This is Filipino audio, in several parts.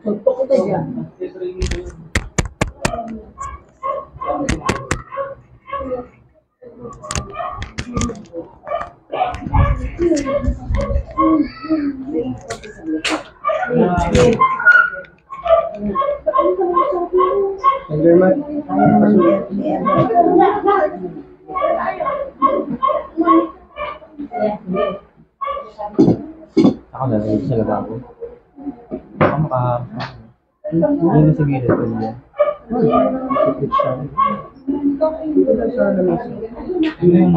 Suntok kita dyan. Ako na rin sa lababo. Ako makahapon. Hindi na sa gilid ko niya. Sikit siya. Ano yung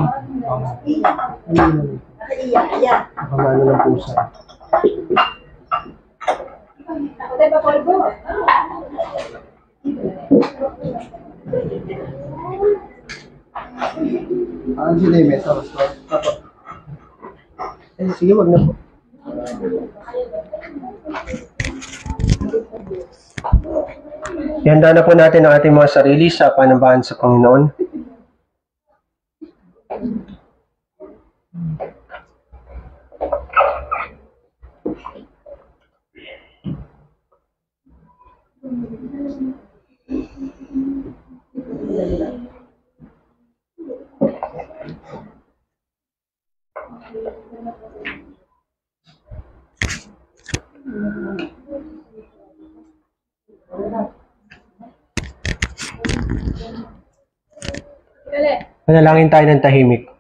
Pamano ng pusa. Sila yung mesa? Sige, wag na po. Ihanda na po natin ang ating mga sarili sa panambahan sa Panginoon. Manalangin tayo ng tahimik.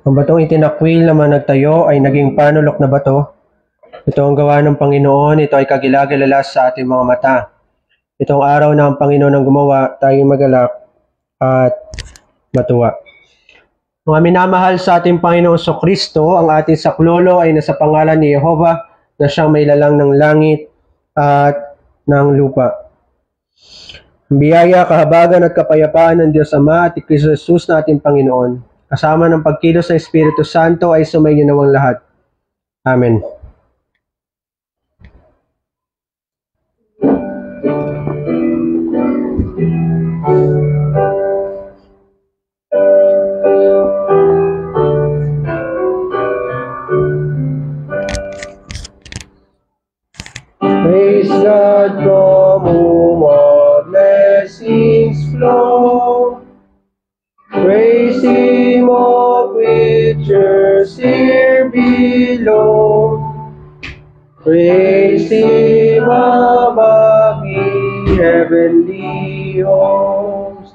Ang batong itinakwil naman nagtayo ay naging panulok na bato. Ito ang gawa ng Panginoon, ito ay kagilag-alala sa ating mga mata. Itong araw na ang Panginoon ang gumawa, tayong magalak at matuwa. Mga minamahal sa ating Panginoong Kristo, ang ating saklolo ay nasa pangalan ni Jehovah na siyang may lalang ng langit at ng lupa. Ang biyaya, kahabagan at kapayapaan ng Diyos Ama at ni Kristo Jesus na ating Panginoon, kasama ng pagkilos ng Espiritu Santo ay sumainyo nawang lahat. Amen. Praise God from whom all blessings flow. Praise Him, all creatures here below. Praise Him above ye heavenly hosts.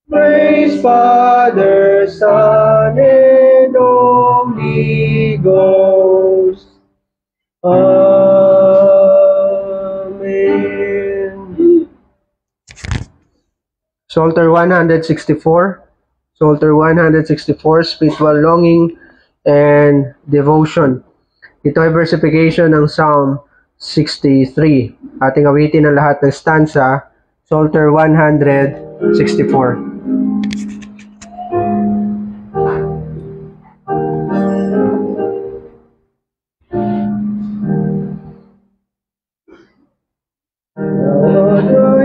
Praise Father, Son, and Holy Ghost. Amen. Psalter 164. Psalter 164, Spiritual Longing and Devotion. Ito ay versification ng Psalm 63. Ating awitin ang lahat ng stanza, Psalter 164.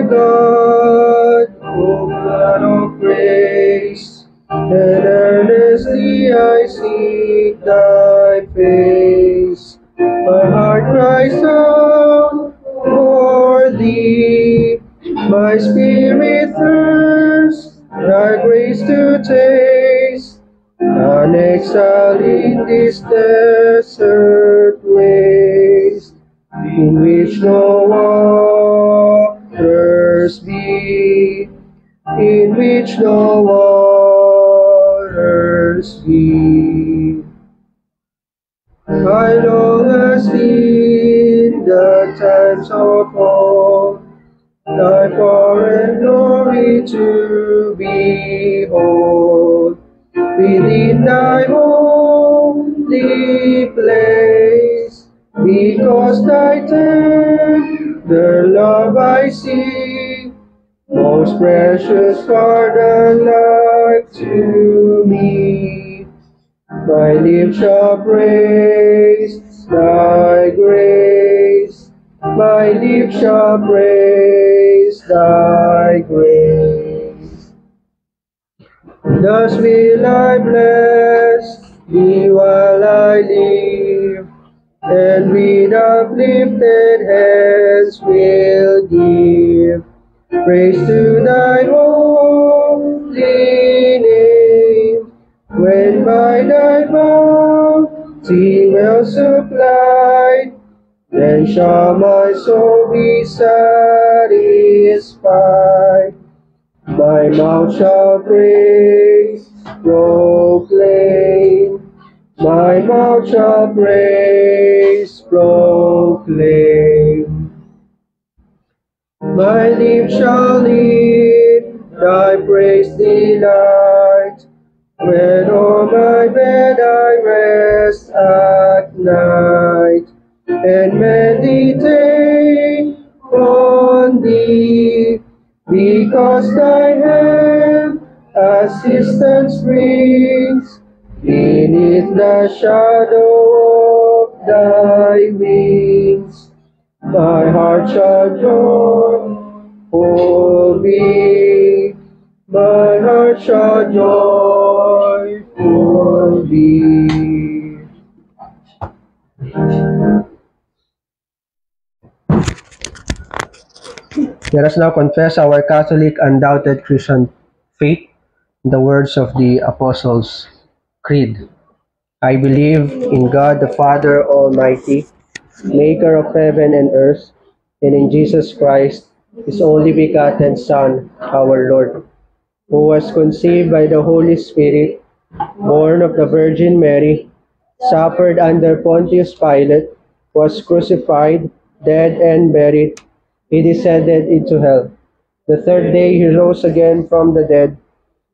God, O God of grace, and earnestly I seek Thy face. My heart cries out for Thee, my spirit thirsts Thy grace to taste, an exile in this desert waste, in which no waters be, in which no waters be. I long as in the times of old, Thy power and glory to behold within thy holy place, because thy tender love I see, most precious far than life to me. My lips shall praise thy grace, my lips shall praise thy grace. Thus will I bless thee while I live, and with uplifted hands will give praise to thy holy name. When by thy bounty well supplied, then shall my soul be satisfied. My mouth shall praise, proclaim. My mouth shall praise, proclaim. My lips shall lead thy praise delight, when on my bed I rest at night, and meditate on thee, because thy hand assistance brings, beneath the shadow of thy wings. My heart shall joyful be, my heart shall joyful be. Let us now confess our Catholic undoubted Christian faith in the words of the Apostles' Creed. I believe in God the Father Almighty, maker of heaven and earth, and in Jesus Christ, his only begotten Son, our Lord, who was conceived by the Holy Spirit, born of the Virgin Mary, suffered under Pontius Pilate, was crucified, dead, and buried. He descended into hell. The third day he rose again from the dead.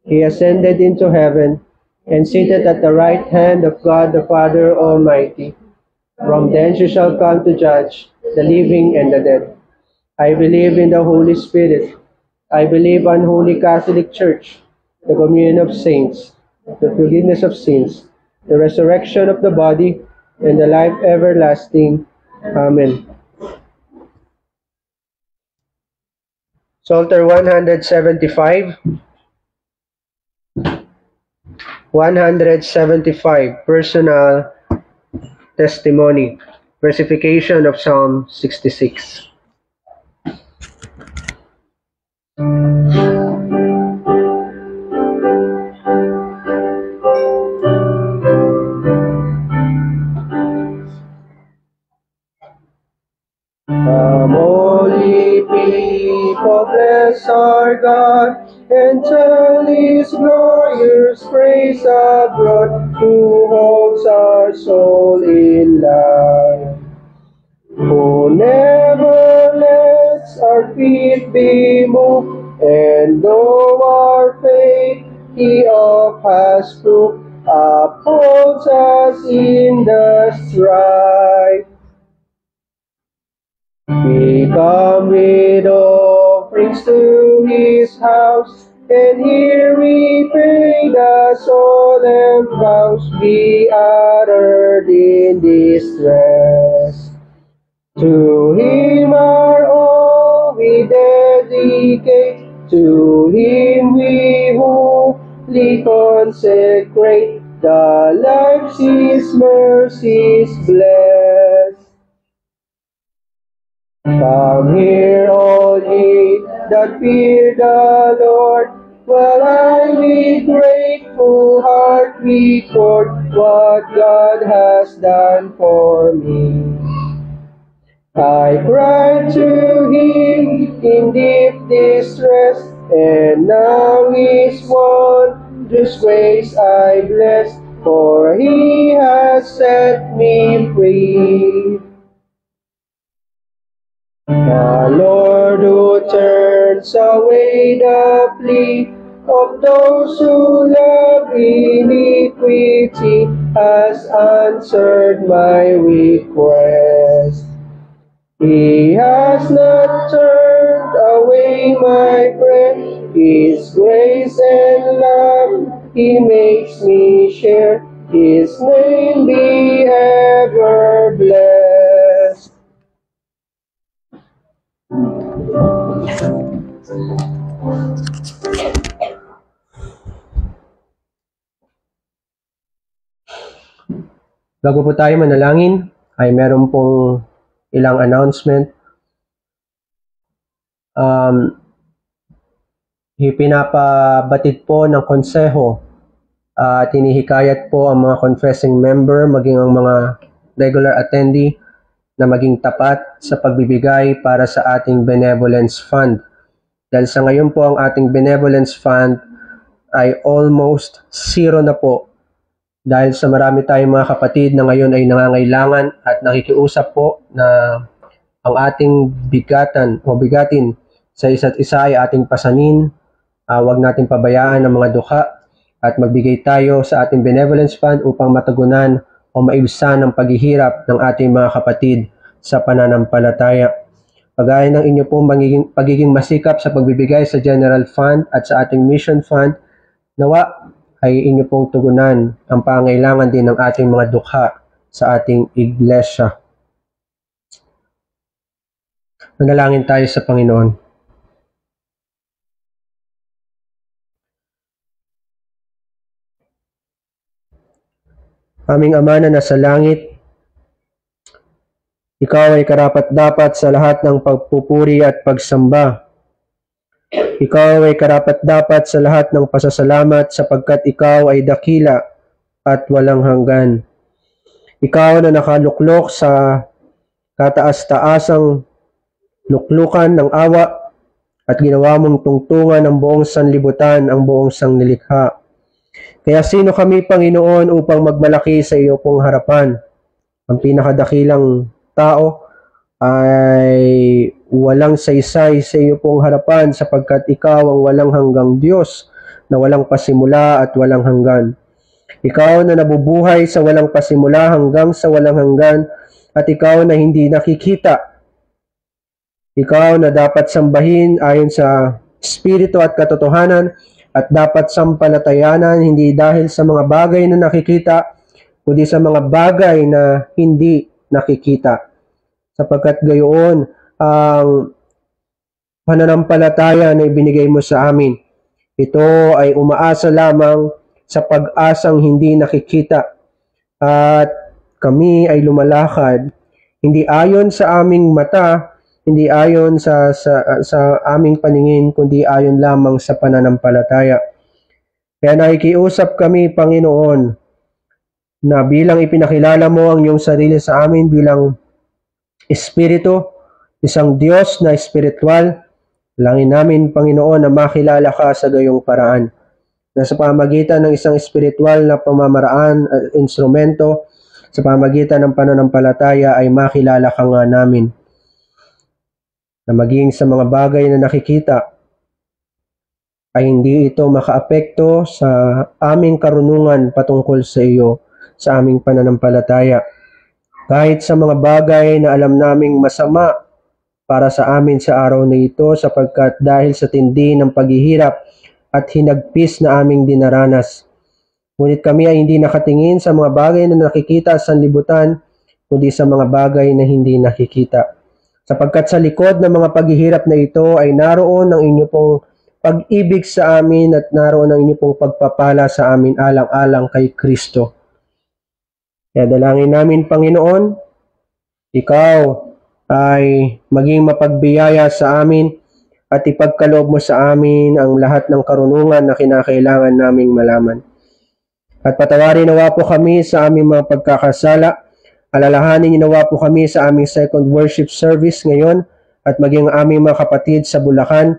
He ascended into heaven, and seated at the right hand of God the Father Almighty. From thence he shall come to judge the living and the dead. I believe in the Holy Spirit. I believe on Holy Catholic Church, the communion of saints, the forgiveness of sins, the resurrection of the body, and the life everlasting. Amen. Psalter 175. 175. Personal testimony. Versification of Psalm 66. Come, holy people, bless our God, and tell his glorious praise abroad, who holds our soul in life, who never lets our feet be moved, and though our faith he oft has proved, upholds us in the strife. We come with offerings to his house, and here we pay the solemn vows we uttered in distress. To him our all we dedicate, to him we wholly consecrate, the lives his mercies bless. Come here, all ye that fear the Lord, while I with grateful heart record what God has done for me. I cried to him in deep distress, and now his wondrous grace I bless, for he has set me free. The Lord who turns turns away the plea of those who love iniquity, has answered my request. He has not turned away my prayer. His grace and love He makes me share. His name be ever blessed. Bago po tayo manalangin, ay meron pong ilang announcement. Ipinapabatid po ng konseho at hinihikayat po ang mga confessing member, maging ang mga regular attendee, na maging tapat sa pagbibigay para sa ating benevolence fund. Dahil sa ngayon po ang ating benevolence fund ay almost zero na po. Dahil sa marami tayong mga kapatid na ngayon ay nangangailangan at nakikiusap po na ang ating bigatin sa isa't isa ay ating pasanin. Huwag natin pabayaan ang mga dukha at magbigay tayo sa ating benevolence fund upang matugunan o maibsan ang paghihirap ng ating mga kapatid sa pananampalataya. Pagaya ng inyo pong pagiging masikap sa pagbibigay sa general fund at sa ating mission fund, nawa ay inyo pong tugunan ang pangailangan din ng ating mga dukha sa ating iglesia. Manalangin tayo sa Panginoon. Aming Ama na nasa langit, Ikaw ay karapat-dapat sa lahat ng pagpupuri at pagsamba. Ikaw ay karapat-dapat sa lahat ng pasasalamat sapagkat Ikaw ay dakila at walang hanggan. Ikaw na nakaluklok sa kataas-taasang luklukan ng awa at ginawa mong tungtungan ang buong sanlibutan, ang buong sangnilikha. Kaya sino kami, Panginoon, upang magmalaki sa iyo pong harapan? Ang pinakadakilang tao ay walang saysay sa iyo pong harapan sapagkat ikaw ang walang hanggang Diyos na walang pasimula at walang hanggan. Ikaw na nabubuhay sa walang pasimula hanggang sa walang hanggan at ikaw na hindi nakikita. Ikaw na dapat sambahin ayon sa Espiritu at katotohanan at dapat sampalatayanan hindi dahil sa mga bagay na nakikita kundi sa mga bagay na hindi nakikita. Sapagkat gayoon ang pananampalataya na ibinigay mo sa amin. Ito ay umaasa lamang sa pag-asang hindi nakikita. At kami ay lumalakad hindi ayon sa aming mata, hindi ayon sa aming paningin, kundi ayon lamang sa pananampalataya. Kaya nakikiusap kami, Panginoon, na bilang ipinakilala mo ang iyong sarili sa amin bilang Espiritu, isang Diyos na espiritual, langin namin, Panginoon, na makilala ka sa gayong paraan. Na sa pamagitan ng isang espiritual na pamamaraan at instrumento, sa pamagitan ng pananampalataya ay makilala ka nga namin. Na maging sa mga bagay na nakikita, ay hindi ito makaapekto sa aming karunungan patungkol sa iyo, sa aming pananampalataya. Kahit sa mga bagay na alam naming masama para sa amin sa araw na ito sapagkat dahil sa tindi ng paghihirap at hinagpis na aming dinaranas. Ngunit kami ay hindi nakatingin sa mga bagay na nakikita sa libutan, kundi sa mga bagay na hindi nakikita. Sapagkat sa likod ng mga paghihirap na ito ay naroon ang inyo pong pag-ibig sa amin at naroon ang inyo pong pagpapala sa amin alang-alang kay Kristo. Kaya dalangin namin, Panginoon, ikaw ay maging mapagbiyaya sa amin at ipagkaloob mo sa amin ang lahat ng karunungan na kinakailangan naming malaman. At patawarin nawa po kami sa aming mga pagkakasala. Alalahanin niyo nawa po kami sa aming second worship service ngayon at maging ang aming mga kapatid sa Bulacan.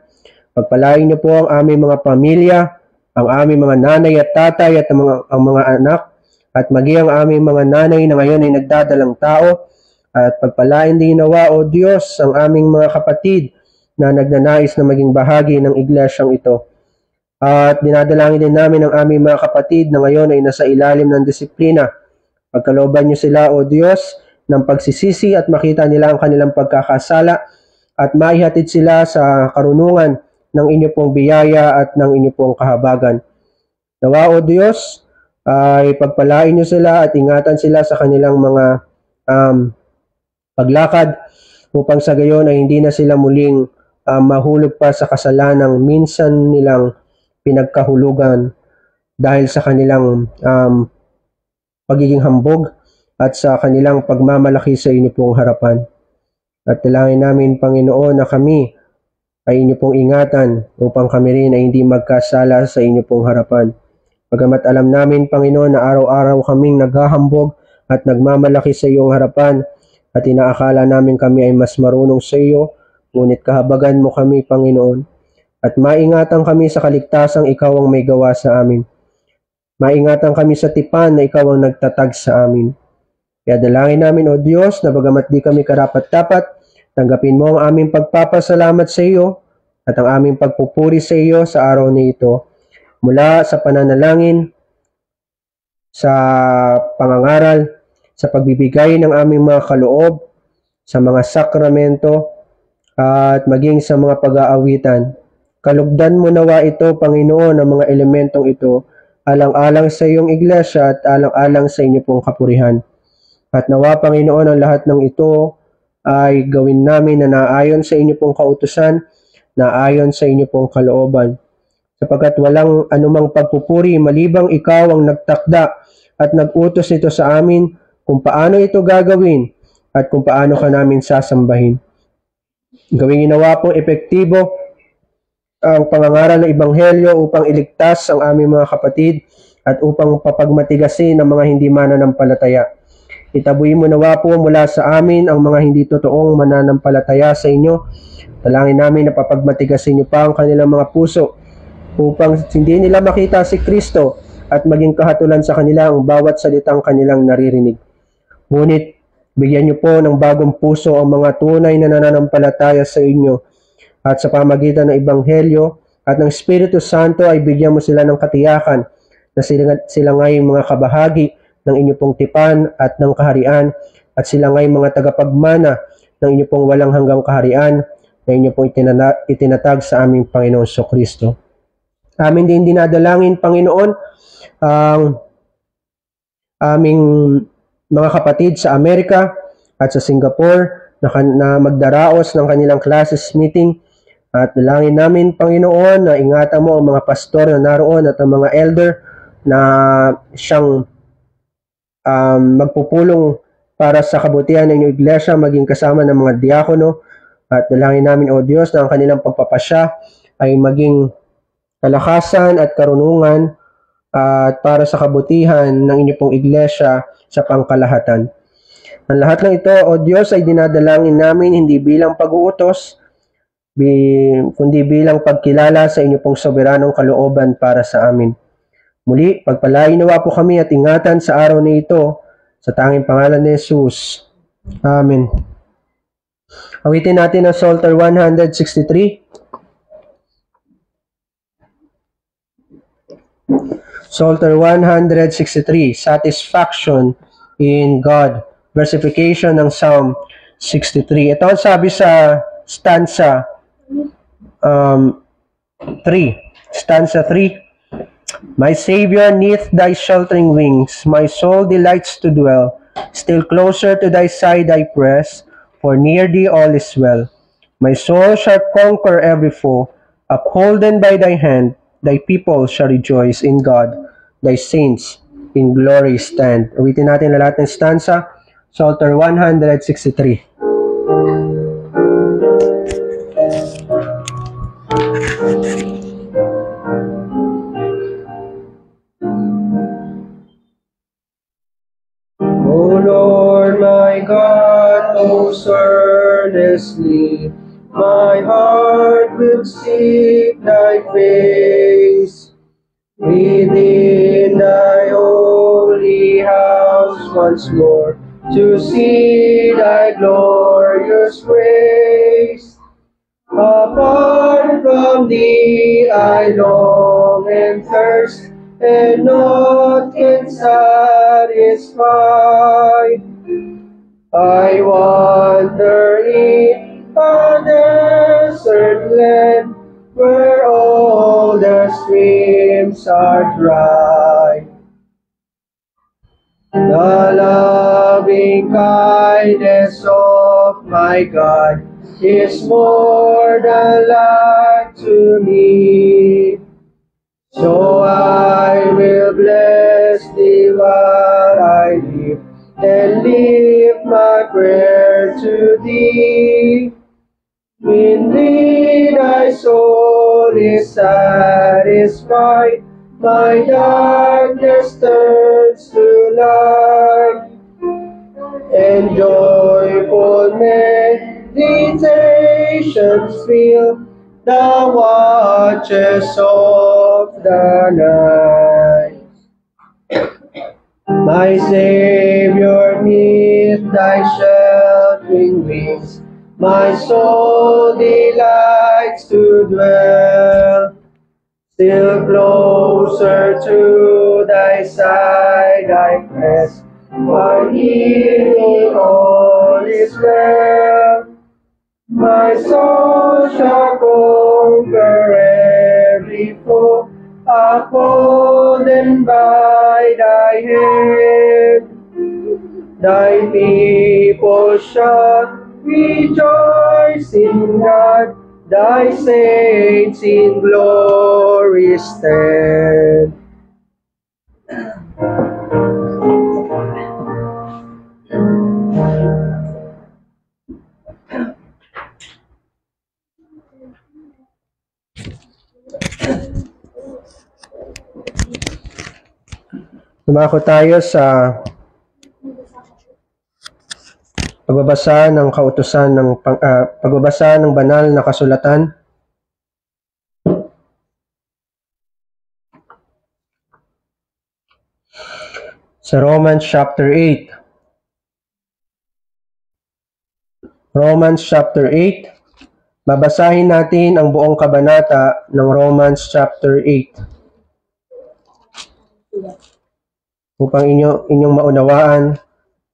Pagpalain niyo po ang aming mga pamilya, ang aming mga nanay at tatay at ang mga anak, at maging ang aming mga nanay na ngayon ay nagdadalang tao, at pagpalain din nawa, O Diyos, ang aming mga kapatid na nagnanais na maging bahagi ng iglesyang ito. At dinadalangin din namin ang aming mga kapatid na ngayon ay nasa ilalim ng disiplina. Pagkalooban niyo sila, O Diyos, ng pagsisisi at makita nila ang kanilang pagkakasala at maihatid sila sa karunungan ng inyo pong biyaya at ng inyo pong kahabagan. Nawa, O Diyos, ay pagpalain niyo sila at ingatan sila sa kanilang mga paglakad upang sa gayon ay hindi na sila muling mahulog pa sa kasalanang minsan nilang pinagkahulugan dahil sa kanilang pagiging hambog at sa kanilang pagmamalaki sa inyo pong harapan. At dalangin namin, Panginoon, na kami ay inyo pong ingatan upang kami rin ay hindi magkasala sa inyo pong harapan. Bagamat alam namin, Panginoon, na araw-araw kaming naghahambog at nagmamalaki sa iyong harapan at inaakala namin kami ay mas marunong sa iyo, ngunit kahabagan mo kami, Panginoon. At maingatan kami sa kaligtasang ikaw ang may gawa sa amin. Maingatan kami sa tipan na ikaw ang nagtatag sa amin. Kaya dalangin namin, O Diyos, na bagamat di kami karapat-dapat, tanggapin mo ang aming pagpapasalamat sa iyo at ang aming pagpupuri sa iyo sa araw na ito. Mula sa pananalangin, sa pangangaral, sa pagbibigay ng aming mga kaloob, sa mga sakramento, at maging sa mga pag-aawitan. Kalugdan mo nawa ito, Panginoon, ang mga elementong ito, alang-alang sa iyong iglesia at alang-alang sa inyo pong kapurihan. At nawa, Panginoon, ang lahat ng ito ay gawin namin na naayon sa inyo pong kautusan, naayon sa inyo pong kalooban. Sapagkat walang anumang pagpupuri malibang ikaw ang nagtakda at nag-utos nito sa amin kung paano ito gagawin at kung paano ka namin sasambahin. Gawing ginawa pong epektibo ang pangangaral ng Ebanghelyo upang iligtas ang aming mga kapatid at upang papagmatigasin ang mga hindi mananampalataya. Itabuhin mo nawa po mula sa amin ang mga hindi totoong mananampalataya sa inyo. Dalangin namin na papagmatigasin niyo pa ang kanilang mga puso upang hindi nila makita si Kristo at maging kahatulan sa kanila ang bawat salitang kanilang naririnig. Ngunit bigyan niyo po ng bagong puso ang mga tunay na nananampalataya sa inyo. At sa pamagitan ng Ebanghelyo at ng Espiritu Santo ay bigyan mo sila ng katiyakan na sila ngayong mga kabahagi ng inyo pong tipan at ng kaharian at sila ngayong mga tagapagmana ng inyo pong walang hanggang kaharian na inyo pong itinatag sa aming Panginoon Kristo. Amin din dinadalangin, Panginoon, ang aming mga kapatid sa Amerika at sa Singapore na magdaraos ng kanilang classes meeting. At dalangin namin, Panginoon, na ingatan mo ang mga pastor na naroon at ang mga elder na siyang magpupulong para sa kabutihan ng inyong iglesia, maging kasama ng mga diakono. At dalangin namin, O Diyos, na ang kanilang pagpapasya ay maging kalakasan at karunungan at para sa kabutihan ng inyong pong iglesia sa pangkalahatan. Ang lahat ng ito, O Diyos, ay dinadalangin namin hindi bilang pag-uutos, kundi bilang pagkilala sa inyo pong soberanong kalooban para sa amin. Muli, pagpalain nawa po kami at ingatan sa araw na ito sa tanging pangalan ni Jesus. Amen. Awitin natin ang Psalter 163. Psalter 163, Satisfaction in God. Versification ng Psalm 63. Ito ang sabi sa stanza 3. Stanza 3. My Savior, neath thy sheltering wings, my soul delights to dwell. Still closer to thy side I press, for near thee all is well. My soul shall conquer every foe. Upholden by thy hand, thy people shall rejoice in God. Thy saints in glory stand. Awitin natin lahat ng stanza. Psalter 163. O Lord my God, most earnestly my heart will seek thy face. Within thy holy house once more, to see thy glorious grace. Apart from thee I long and thirst, and naught can satisfy. I wander in a desert land, where all the streams are dry. The loving kindness of my God is more than life to me. So I will bless thee while I live, and lift my prayer to thee. In thee thy soul is satisfied, my darkness turns to light, and joyful meditations fill the watches of the night. My Savior, meet thy sheltering wings, my soul delights to dwell. Still closer to thy side I press, while hearing all is well. My soul shall conquer every foe, upholden by thy hand. Thy people shall rejoice in God, thy saints in glory stand. Dumako tayo sa pagbabasa ng kautusan ng pagbabasa ng banal na kasulatan. Sa Romans chapter 8. Romans chapter 8. Babasahin natin ang buong kabanata ng Romans chapter 8. Upang inyong maunawaan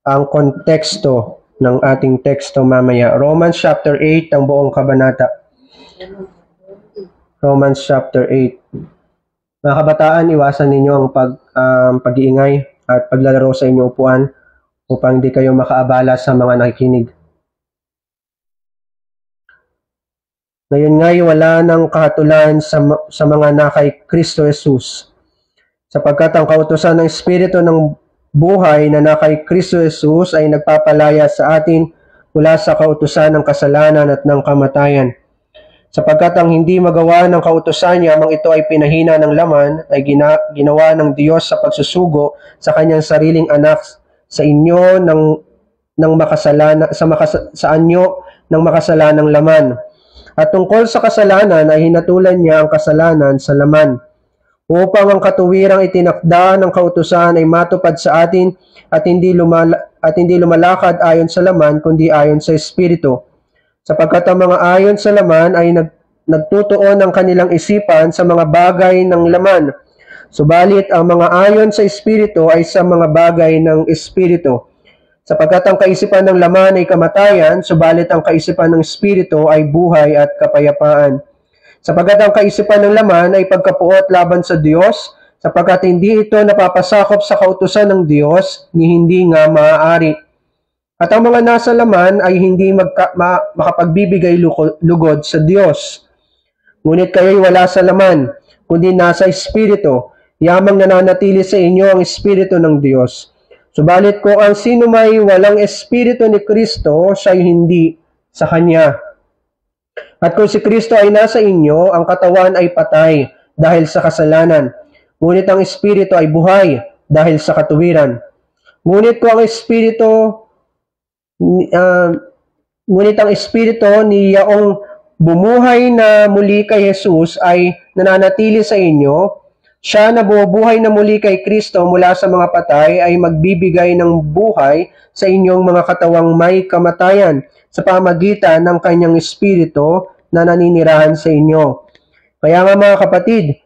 ang konteksto ng ating teksto mamaya. Romans chapter 8, ang buong kabanata. Romans chapter 8. Mga kabataan, iwasan ninyo ang pag-iingay at paglalaro sa inyong upuan upang hindi kayo makaabala sa mga nakikinig. Ngayon nga'y wala ng kahatulan sa mga nakay Kristo Jesus, sapagkat ang kautusan ng Espiritu ng buhay na nakay Kristo Jesus ay nagpapalaya sa atin mula sa kautusan ng kasalanan at ng kamatayan. Sapagkat ang hindi magawa ng kautusan niya, mang ito ay pinahina ng laman, ay ginawa ng Diyos sa pagsusugo sa kanyang sariling anak sa inyo ng makasalan sa anyo ng makasalanang laman. At tungkol sa kasalanan ay hinatulan niya ang kasalanan sa laman, upang ang katuwirang itinakda ng kautusan ay matupad sa atin at hindi lumalakad ayon sa laman kundi ayon sa Espiritu. Sapagkat ang mga ayon sa laman ay nagtutuon ng kanilang isipan sa mga bagay ng laman, subalit ang mga ayon sa Espiritu ay sa mga bagay ng Espiritu. Sapagkat ang kaisipan ng laman ay kamatayan, subalit ang kaisipan ng Espiritu ay buhay at kapayapaan. Sapagkat ang kaisipan ng laman ay pagkapuot laban sa Diyos, sapagkat hindi ito napapasakop sa kautusan ng Diyos, ni hindi nga maaari. At ang mga nasa laman ay hindi makapagbibigay lugod sa Diyos. Ngunit kayo'y wala sa laman, kundi nasa Espiritu, yamang nananatili sa inyo ang Espiritu ng Diyos. Subalit kung ang sino may walang Espiritu ni Kristo, siya'y hindi sa Kanya. At kung si Kristo ay nasa inyo, ang katawan ay patay dahil sa kasalanan. Ngunit ang Espiritu ay buhay dahil sa katuwiran. Ngunit ang Espiritu ni yaong bumuhay na muli kay Jesus ay nananatili sa inyo, siya na bumubuhay na muli kay Kristo mula sa mga patay ay magbibigay ng buhay sa inyong mga katawang may kamatayan sa pamagitan ng kanyang Espiritu na naninirahan sa inyo. Kaya nga mga kapatid,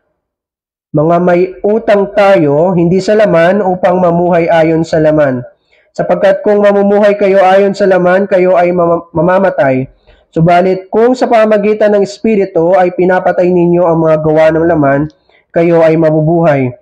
mga may utang tayo, hindi sa laman upang mamuhay ayon sa laman. Sapagkat kung mamumuhay kayo ayon sa laman, kayo ay mamamatay. Subalit kung sa pamamagitan ng Espiritu ay pinapatay ninyo ang mga gawa ng laman, kayo ay mabubuhay.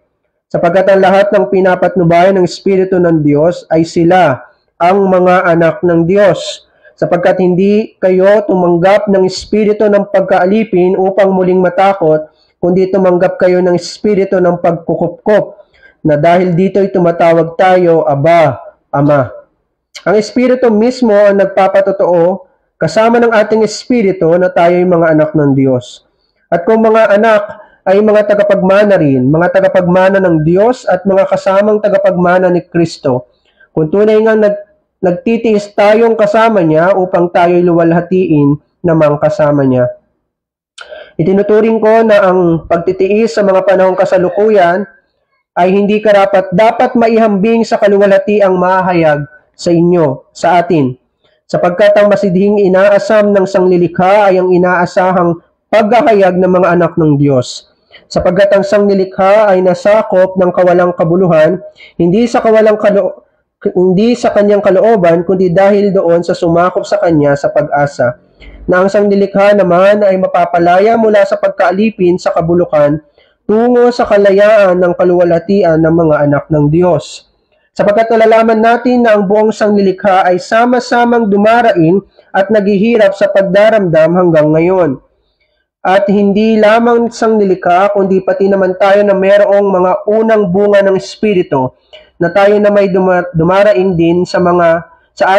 Sapagkat ang lahat ng pinapatnubayan ng Espiritu ng Diyos ay sila ang mga anak ng Diyos. Sapagkat hindi kayo tumanggap ng Espiritu ng pagkaalipin upang muling matakot, kundi tumanggap kayo ng Espiritu ng pagkukupkop, na dahil dito'y tumatawag tayo, Aba, Ama. Ang Espiritu mismo ang nagpapatotoo, kasama ng ating Espiritu, na tayo'y mga anak ng Diyos. At kung mga anak ay mga tagapagmana rin, mga tagapagmana ng Diyos at mga kasamang tagapagmana ni Kristo, kung tunay nga nagtitiis tayong kasama niya upang tayo'y luwalhatiin namang kasama niya. Itinuturing ko na ang pagtitiis sa mga panahong kasalukuyan ay hindi dapat maihambing sa kaluwalhatiang mahahayag sa inyo, sa atin. Sapagkat ang masidhing inaasam ng sanglilikha ay ang inaasahang paghahayag ng mga anak ng Diyos. Sapagkat ang sanglilikha ay nasakop ng kawalang kabuluhan, hindi sa kanyang kalooban, kundi dahil doon sa sumakop sa kanya sa pag-asa, na ang sanglilikha naman ay mapapalaya mula sa pagkaalipin sa kabulukan tungo sa kalayaan ng kaluwalhatian ng mga anak ng Diyos. Sapagkat nalalaman natin na ang buong sanglilikha ay sama-samang dumaraing at naghihirap sa pagdaramdam hanggang ngayon. At hindi lamang sanglilikha, kundi pati naman tayo na mayroong mga unang bunga ng Espiritu, na tayo na may dumaraing din sa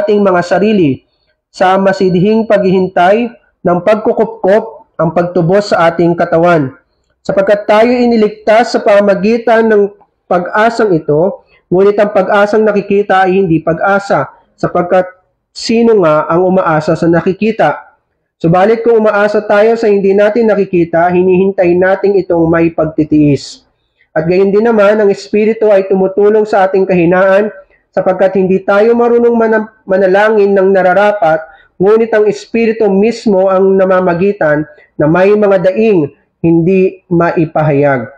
ating mga sarili, sa masidhing paghihintay ng pagkukupkop ang pagtubos sa ating katawan. Sapagkat tayo iniligtas sa pamamagitan ng pag-asang ito, ngunit ang pag-asang nakikita ay hindi pag-asa, sapagkat sino nga ang umaasa sa nakikita? Subalit kung umaasa tayo sa hindi natin nakikita, hinihintay natin itong may pagtitiis. At gayon din naman, ang Espiritu ay tumutulong sa ating kahinaan, sapagkat hindi tayo marunong manalangin ng nararapat, ngunit ang Espiritu mismo ang namamagitan na may mga daing hindi maipahayag.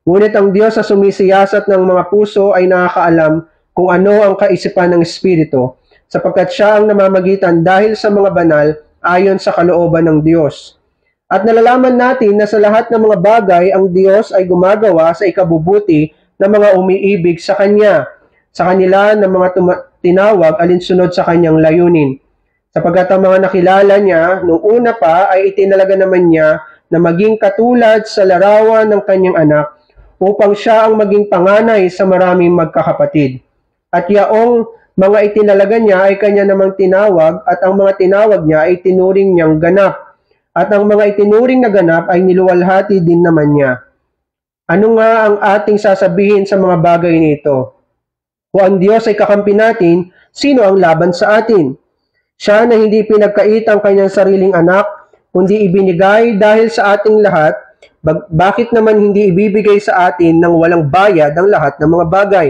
Ngunit ang Diyos sa sumisiyasat ng mga puso ay nakakaalam kung ano ang kaisipan ng Espiritu, sapagkat siya ang namamagitan dahil sa mga banal ayon sa kalooban ng Diyos. At nalalaman natin na sa lahat ng mga bagay, ang Diyos ay gumagawa sa ikabubuti ng mga umiibig sa Kanya, sa kanila ng mga tinawag alinsunod sa Kanyang layunin. Sapagkat ang mga nakilala niya, nung una pa ay itinalaga naman niya na maging katulad sa larawan ng Kanyang anak, upang siya ang maging panganay sa maraming magkakapatid. At yaong mga itinalaga niya ay Kanya namang tinawag, at ang mga tinawag niya ay tinuring niyang ganap. At ang mga itinuring na ganap ay niluwalhati din naman niya. Ano nga ang ating sasabihin sa mga bagay nito? Kung ang Diyos ay kakampi natin, sino ang laban sa atin? Siya na hindi pinagkait ang Kanyang sariling anak, kundi ibinigay dahil sa ating lahat, bakit naman hindi ibibigay sa atin ng walang bayad ang lahat ng mga bagay?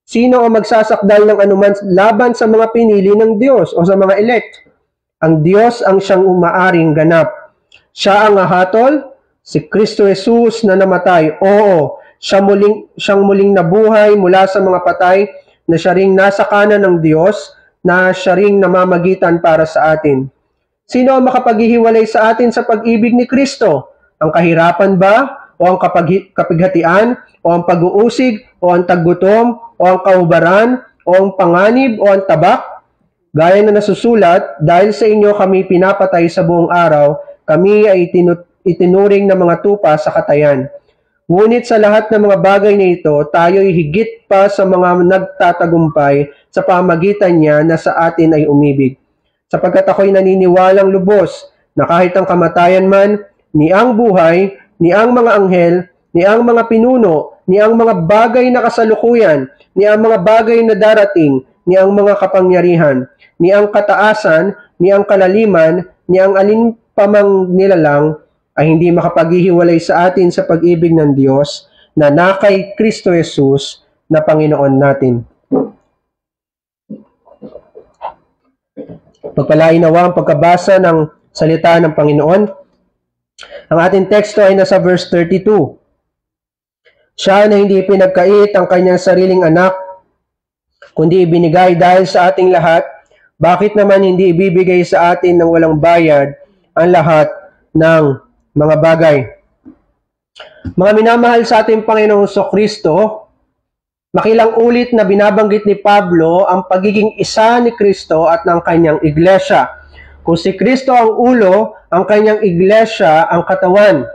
Sino ang magsasakdal ng anuman laban sa mga pinili ng Diyos o sa mga elect? Ang Diyos ang siyang umaaring ganap. Siya ang hahatol, si Kristo Jesus na namatay. Oo, siyang muling nabuhay mula sa mga patay, na siya ring nasa kanan ng Diyos, na siya ring namamagitan para sa atin. Sino ang makapaghihiwalay sa atin sa pag-ibig ni Kristo? Ang kahirapan ba? O ang kapighatian? O ang pag-uusig? O ang taggutom? O ang kahubaran? O ang panganib? O ang tabak? Gaya na nasusulat, dahil sa inyo kami pinapatay sa buong araw, kami ay itinuring na mga tupa sa katayan. Ngunit sa lahat ng mga bagay na ito, tayo'y higit pa sa mga nagtatagumpay sa pamagitan niya na sa atin ay umibig. Sapagkat ako'y naniniwalang lubos na kahit ang kamatayan man, ni ang buhay, ni ang mga anghel, ni ang mga pinuno, ni ang mga bagay na kasalukuyan, ni ang mga bagay na darating, ni ang mga kapangyarihan, ni ang kataasan, ni ang kalaliman, ni ang alin pamang nilalang, ay hindi makapaghihiwalay sa atin sa pag-ibig ng Diyos na nakay Kristo Jesus na Panginoon natin. Pagpalain nawa ang pagkabasa ng salita ng Panginoon. Ang ating teksto ay nasa verse 32. Siya na hindi pinagkait ang kanyang sariling anak, kundi ibinigay dahil sa ating lahat, bakit naman hindi ibibigay sa atin ng walang bayad ang lahat ng mga bagay? Mga minamahal sa ating Panginoong Kristo, makilang ulit na binabanggit ni Pablo ang pagiging isa ni Kristo at ng kanyang iglesia. Kung si Kristo ang ulo, ang kanyang iglesia ang katawan.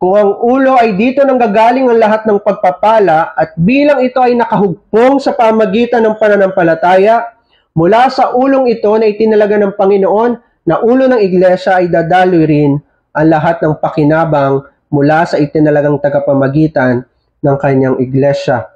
Kung ang ulo ay dito nanggagaling ang lahat ng pagpapala at bilang ito ay nakahugpong sa pamagitan ng pananampalataya, mula sa ulong ito na itinalaga ng Panginoon na ulo ng iglesia ay dadaloy rin ang lahat ng pakinabang mula sa itinalagang tagapamagitan ng kanyang iglesia.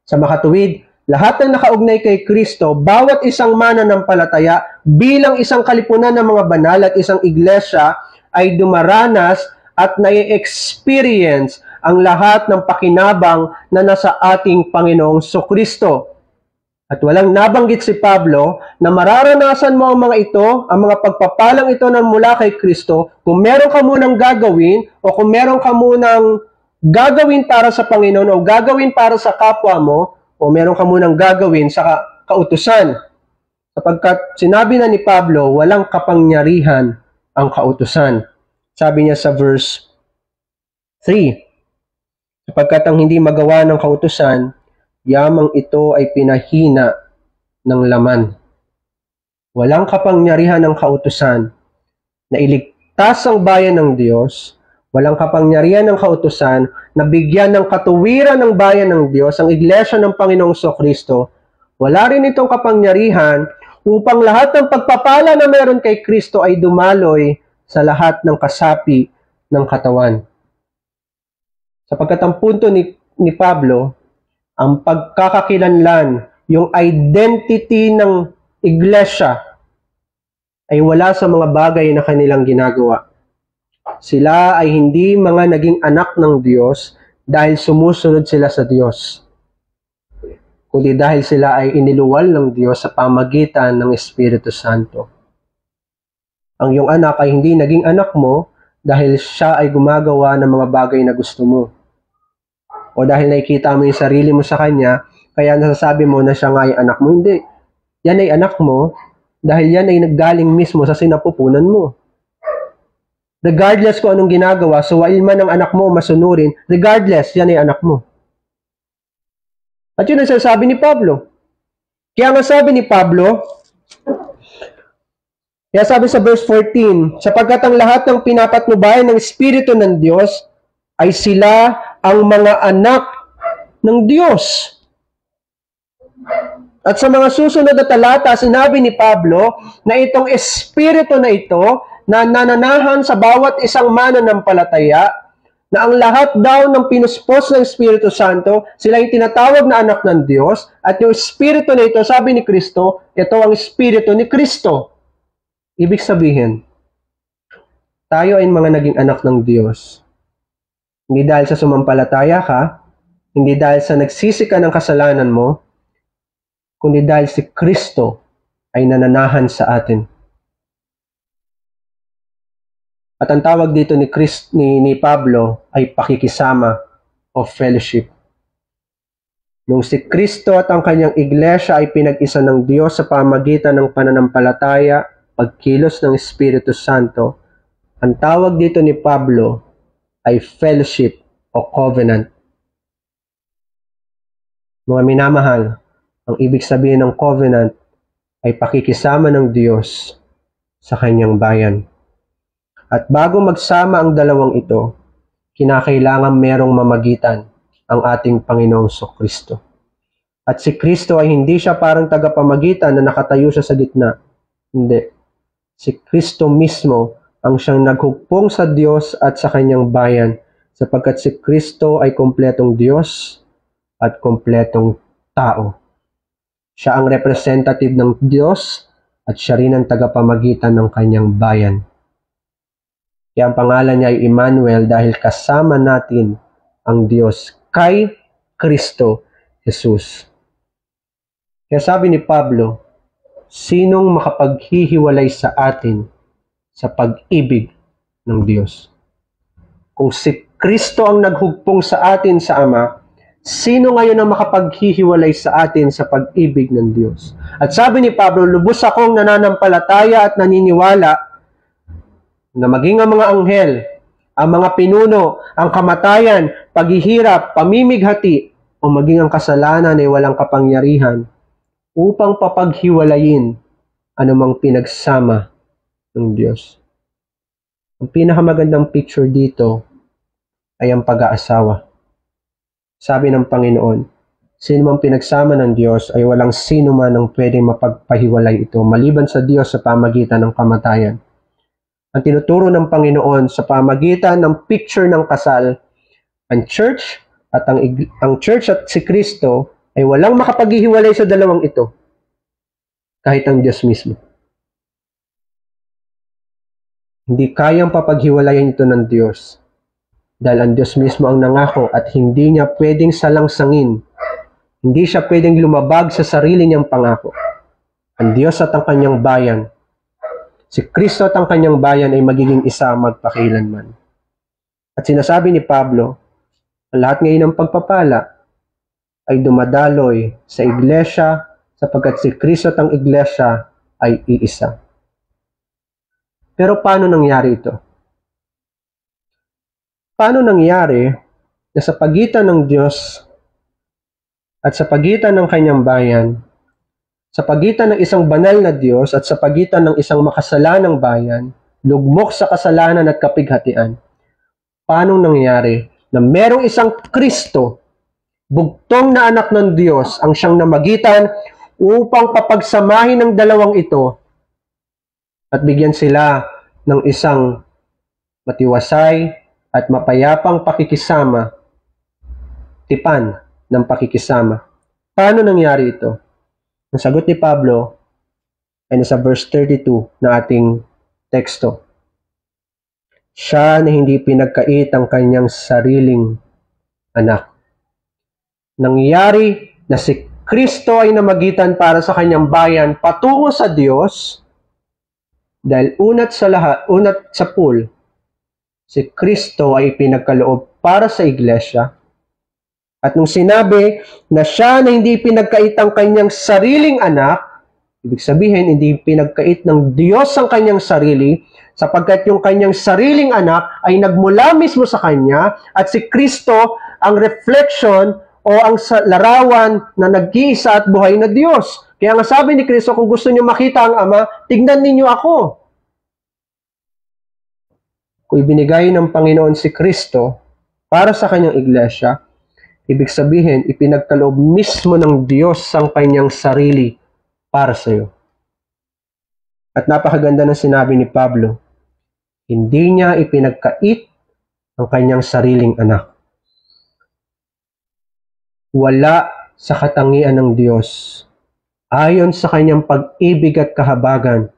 Sa makatuwid, lahat ng nakaugnay kay Kristo, bawat isang mananampalataya bilang isang kalipunan ng mga banal at isang iglesia ay dumaranas at nai-experience ang lahat ng pakinabang na nasa ating Panginoong Kristo. At walang nabanggit si Pablo na mararanasan mo ang mga ito, ang mga pagpapalang ito na mula kay Kristo, kung meron ka munang gagawin o kung meron ka munang gagawin para sa Panginoon o gagawin para sa kapwa mo o meron ka munang gagawin sa kautusan. Sapagkat sinabi na ni Pablo, walang kapangyarihan ang kautusan. Sabi niya sa verse 3, sapagkat ang hindi magawa ng kautusan, yamang ito ay pinahina ng laman. Walang kapangyarihan ng kautusan na iligtas ang bayan ng Diyos. Walang kapangyarihan ng kautusan na bigyan ng katuwiran ng bayan ng Diyos, ang iglesia ng Panginoong Kristo. Wala rin itong kapangyarihan upang lahat ng pagpapala na meron kay Kristo ay dumaloy sa lahat ng kasapi ng katawan. Sapagkat ang punto ni Pablo, ang pagkakakilanlan, yung identity ng iglesia ay wala sa mga bagay na kanilang ginagawa. Sila ay hindi mga naging anak ng Diyos dahil sumusunod sila sa Diyos, kundi dahil sila ay iniluwal ng Diyos sa pamagitan ng Espiritu Santo. Ang iyong anak ay hindi naging anak mo dahil siya ay gumagawa ng mga bagay na gusto mo. O dahil nakikita mo yung sarili mo sa kanya, kaya nasasabi mo na siya nga ay anak mo. Hindi. Yan ay anak mo dahil yan ay naggaling mismo sa sinapupunan mo. Regardless kung anong ginagawa, suwail man ang anak mo o masunurin, regardless, yan ay anak mo. At yun ang sasabi ni Pablo. Kaya nga sabi ni Pablo, kaya sabi sa verse 14, sapagkat ang lahat ng pinapatnubayan ng Espiritu ng Diyos ay sila ang mga anak ng Diyos. At sa mga susunod na talata, sinabi ni Pablo na itong Espiritu na ito na nananahan sa bawat isang mananampalataya, na ang lahat daw ng pinuspos ng Espiritu Santo, sila yung tinatawag na anak ng Diyos, at yung Espiritu na ito, sabi ni Kristo, ito ang Espiritu ni Kristo. Ibig sabihin, tayo ay mga naging anak ng Diyos. Hindi dahil sa sumampalataya ka, hindi dahil sa nagsisi ka ng kasalanan mo, kundi dahil si Kristo ay nananahan sa atin. At ang tawag dito ni Pablo ay pakikisama o fellowship. Nung si Kristo at ang kanyang iglesia ay pinag-isa ng Diyos sa pamagitan ng pananampalataya, pagkilos ng Espiritu Santo, ang tawag dito ni Pablo ay fellowship o covenant. Mga minamahal, ang ibig sabihin ng covenant ay pakikisama ng Diyos sa kanyang bayan. At bago magsama ang dalawang ito, kinakailangan merong mamagitan ang ating Panginoong Kristo. At si Kristo ay hindi siya parang tagapamagitan na nakatayo siya sa gitna. Hindi. Si Kristo mismo ang siyang naghugpong sa Diyos at sa kanyang bayan, sapagkat si Kristo ay kompletong Diyos at kompletong tao. Siya ang representative ng Diyos at siya rin ang tagapamagitan ng kanyang bayan. Kaya ang pangalan niya ay Emmanuel dahil kasama natin ang Diyos kay Kristo Jesus. Kaya sabi ni Pablo, sinong makapaghihiwalay sa atin sa pag-ibig ng Diyos. Kung si Kristo ang naghugpong sa atin sa Ama, sino ngayon ang makapaghihiwalay sa atin sa pag-ibig ng Diyos? At sabi ni Pablo, lubos akong nananampalataya at naniniwala na maging ang mga anghel, ang mga pinuno, ang kamatayan, paghihirap, pamimighati, o maging ang kasalanan ay walang kapangyarihan upang papaghiwalayin anumang pinagsama ng Diyos. Ang pinakamagandang picture dito ay ang pag-aasawa. Sabi ng Panginoon, sino mang pinagsama ng Diyos ay walang sino man ang pwedeng mapagpahiwalay ito maliban sa Diyos sa pamagitan ng kamatayan. Ang tinuturo ng Panginoon sa pamagitan ng picture ng kasal, ang church at si Kristo ay walang makapaghihiwalay sa dalawang ito, kahit ang Diyos mismo. Hindi kayang papaghiwalayan ito ng Diyos dahil ang Diyos mismo ang nangako at hindi niya pwedeng salangsangin. Hindi siya pwedeng lumabag sa sarili niyang pangako. Ang Diyos at ang kanyang bayan, si Kristo at ang kanyang bayan ay magiging isa magpakilanman. At sinasabi ni Pablo, ang lahat ngayon ng pagpapala ay dumadaloy sa iglesia sapagkat si Kristo at ang iglesia ay iisa. Pero paano nangyari ito? Paano nangyari na sa pagitan ng Diyos at sa pagitan ng kanyang bayan, sa pagitan ng isang banal na Diyos at sa pagitan ng isang makasalanang bayan, lugmok sa kasalanan at kapighatian, paano nangyari na merong isang Kristo, bugtong na anak ng Diyos, ang siyang namagitan upang papagsamahin ng dalawang ito at bigyan sila ng isang matiwasay at mapayapang pakikisama, tipan ng pakikisama. Paano nangyari ito? Ang sagot ni Pablo ay nasa verse 32 na ating teksto. Siya na hindi pinagkait ang kanyang sariling anak. Nangyari na si Kristo ay namagitan para sa kanyang bayan patungo sa Diyos dahil unat sa pool, si Kristo ay pinagkaloob para sa iglesia. At nung sinabi na siya na hindi pinagkait ang kanyang sariling anak, ibig sabihin, hindi pinagkait ng Diyos ang kanyang sarili, sapagkat yung kanyang sariling anak ay nagmula mismo sa kanya, at si Kristo ang reflection o ang larawan na nag-iisa at buhay na Diyos. Kaya nga sabi ni Kristo, kung gusto niyo makita ang Ama, tignan ninyo ako. Kung ibinigay ng Panginoon si Kristo para sa kanyang iglesia, ibig sabihin, ipinagkaloob mismo ng Diyos ang kanyang sarili para sa iyo. At napakaganda ng sinabi ni Pablo, hindi niya ipinagkait ang kanyang sariling anak. Wala sa katangian ng Diyos, ayon sa kanyang pag-ibig at kahabagan,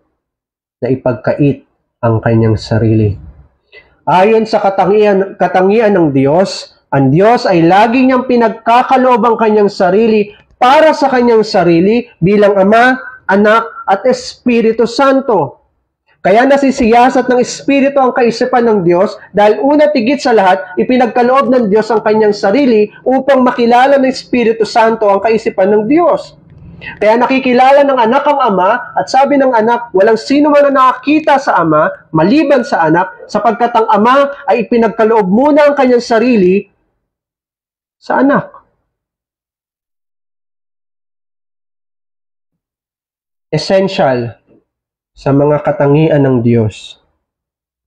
na ipagkait ang kanyang sarili. Ayon sa katangian ng Diyos, ang Diyos ay lagi niyang pinagkakaloob ang kanyang sarili para sa kanyang sarili bilang Ama, Anak, at Espiritu Santo. Kaya nasisiyasat ng Espiritu ang kaisipan ng Diyos dahil una tigit sa lahat, ipinagkaloob ng Diyos ang kanyang sarili upang makilala ng Espiritu Santo ang kaisipan ng Diyos. Kaya nakikilala ng anak ang Ama at sabi ng anak, walang sino man na nakakita sa Ama maliban sa anak sapagkat ang Ama ay ipinagkaloob muna ang kanyang sarili sa anak. Essential sa mga katangian ng Diyos,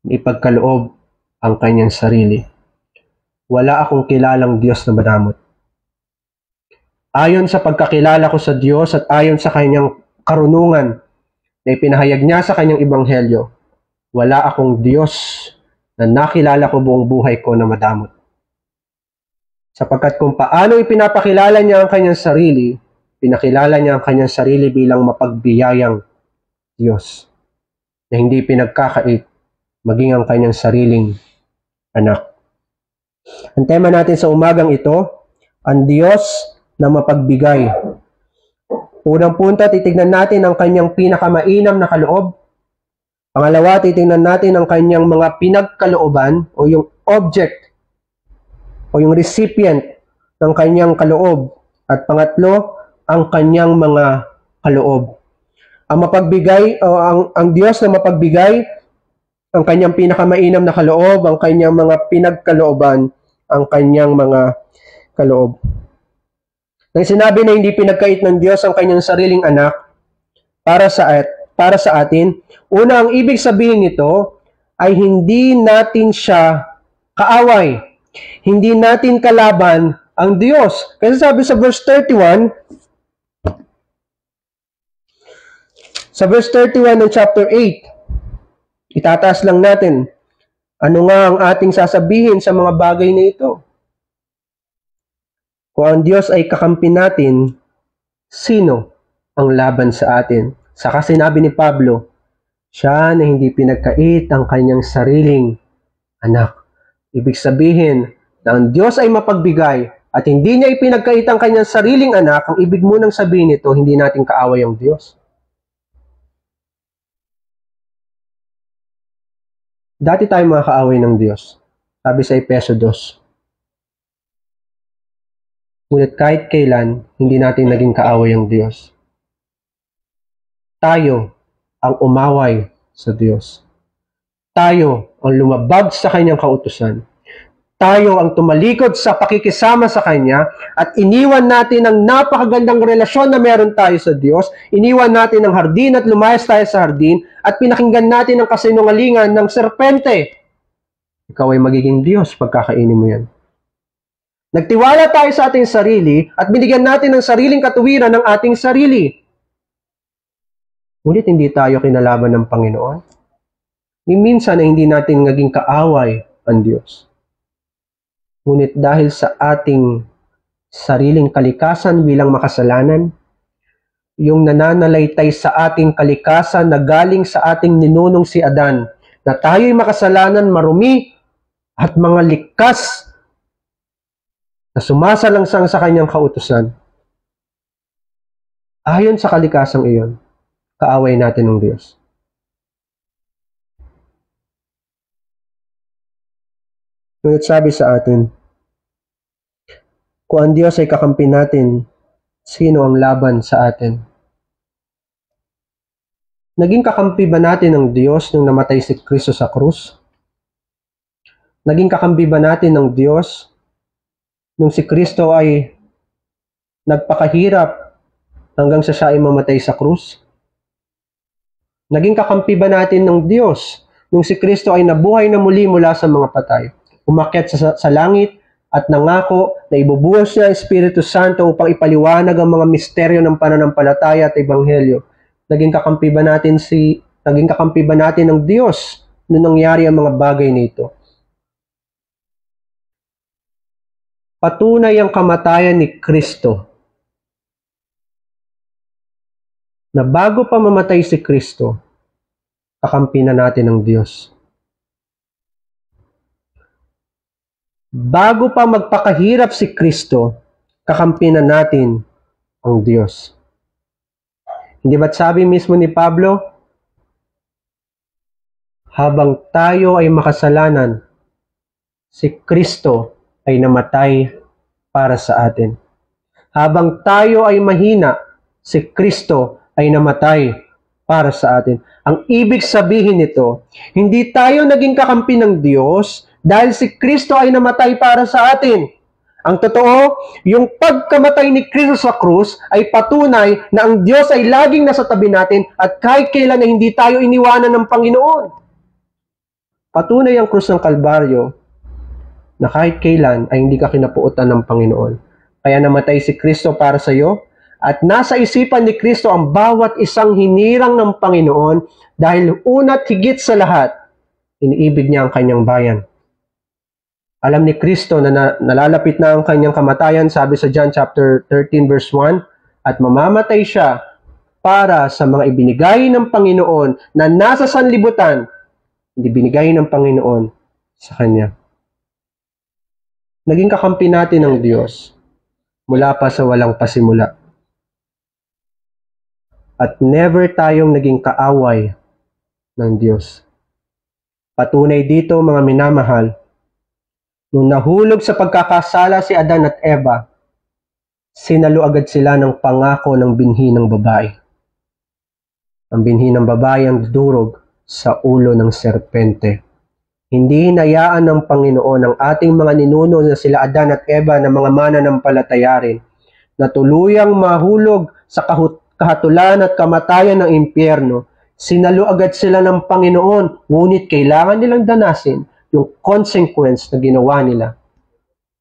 ipagkaloob ang kanyang sarili. Wala akong kilalang Diyos na madamot. Ayon sa pagkakilala ko sa Diyos at ayon sa kanyang karunungan na ipinahayag niya sa kanyang ebanghelyo, wala akong Diyos na nakilala ko buong buhay ko na madamot. Sapagkat kung paano ipinapakilala niya ang kanyang sarili, pinakilala niya ang kanyang sarili bilang mapagbiyayang Diyos na hindi pinagkakait maging ang kanyang sariling anak. Ang tema natin sa umagang ito, ang Diyos na mapagbigay. Unang punto, titignan natin ang kanyang pinakamainam na kaloob. Pangalawa, titingnan natin ang kanyang mga pinagkalooban o yung object o yung recipient ng kanyang kaloob. At pangatlo, ang kanyang mga kaloob. Ang mapagbigay o ang Diyos na mapagbigay, ang kanyang pinakamainam na kaloob, ang kanyang mga pinagkalooban, ang kanyang mga kaloob. Nang sinabi na hindi pinagkait ng Diyos ang kanyang sariling anak para sa atin, una, ang ibig sabihin nito ay hindi natin siya kaaway. Hindi natin kalaban ang Diyos. Kasi sabi sa verse 31, ng chapter 8, itataas lang natin, ano nga ang ating sasabihin sa mga bagay na ito? Kung ang Diyos ay kakampi natin, sino ang laban sa atin? Saka sinabi ni Pablo, siya na hindi pinagkait ang kanyang sariling anak. Ibig sabihin na ang Diyos ay mapagbigay at hindi niya ipinagkait ang kanyang sariling anak, ang ibig munang sabihin nito, hindi natin kaaway ang Diyos. Dati tayo mga kaaway ng Diyos. Sabi sa Efeso 2. Ngunit kahit kailan, hindi natin naging kaaway ang Diyos. Tayo ang umaway sa Diyos. Tayo ang lumabag sa kanyang kautusan. Tayo ang tumalikod sa pakikisama sa Kanya at iniwan natin ang napakagandang relasyon na meron tayo sa Diyos. Iniwan natin ang hardin at lumayas tayo sa hardin at pinakinggan natin ang kasinungalingan ng serpente. Ikaw ay magiging Diyos pagkakainin mo yan. Nagtiwala tayo sa ating sarili at binigyan natin ng sariling katuwiran ng ating sarili. Ngunit hindi tayo kinalaban ng Panginoon. Ni minsan na hindi natin naging kaaway ang Diyos. Ngunit dahil sa ating sariling kalikasan bilang makasalanan, yung nananalaytay sa ating kalikasan na galing sa ating ninunong si Adan, na tayo'y makasalanan, marumi, at mga likas na sumasalangsang sa kanyang kautusan. Ayon sa kalikasang iyon, kaaway natin ng Diyos. Ngunit sabi sa atin, kung ang Diyos ay kakampi natin, sino ang laban sa atin? Naging kakampi ba natin ng Diyos nung namatay si Kristo sa krus? Naging kakampi ba natin ng Diyos nung si Kristo ay nagpakahirap hanggang sa siya ay mamatay sa krus? Naging kakampi ba natin ng Diyos nung si Kristo ay nabuhay na muli mula sa mga patay? Umakyat sa langit at nangako na ibubuhos niya ang Espiritu Santo upang ipaliwanag ang mga misteryo ng pananampalataya at ebanghelyo. Naging kakampi ba natin ng Diyos nung nangyari ang mga bagay nito? Patunay ang kamatayan ni Kristo na bago pa mamatay si Kristo, kakampi na natin ng Diyos. Bago pa magpakahirap si Kristo, kakampi na natin ang Diyos. Hindi ba't sabi mismo ni Pablo, habang tayo ay makasalanan, si Kristo ay namatay para sa atin. Habang tayo ay mahina, si Kristo ay namatay para sa atin. Ang ibig sabihin nito, hindi tayo naging kakampi ng Diyos dahil si Kristo ay namatay para sa atin. Ang totoo, yung pagkamatay ni Kristo sa krus ay patunay na ang Diyos ay laging nasa tabi natin at kahit kailan na hindi tayo iniwanan ng Panginoon. Patunay ang krus ng Kalbaryo na kahit kailan ay hindi ka kinapuutan ng Panginoon. Kaya namatay si Kristo para sa iyo at nasa isipan ni Kristo ang bawat isang hinirang ng Panginoon dahil una't higit sa lahat, iniibig niya ang kanyang bayan. Alam ni Kristo na nalalapit na ang kanyang kamatayan, sabi sa John chapter 13 verse 1, at mamamatay siya para sa mga ibinigay ng Panginoon na nasa sanlibutan, hindi binigay ng Panginoon sa kanya. Naging kakampi natin ng Diyos mula pa sa walang pasimula. At never tayong naging kaaway ng Diyos. Patunay dito, mga minamahal, nung nahulog sa pagkakasala si Adan at Eva, sinalo agad sila ng pangako ng binhi ng babae. Ang binhi ng babae ang durog sa ulo ng serpente. Hindi hinayaan ng Panginoon ang ating mga ninuno na sila Adan at Eva na mga mananampalataya rin na tuluyang mahulog sa kahatulan at kamatayan ng impyerno. Sinalo agad sila ng Panginoon, ngunit kailangan nilang danasin yung consequence na ginawa nila.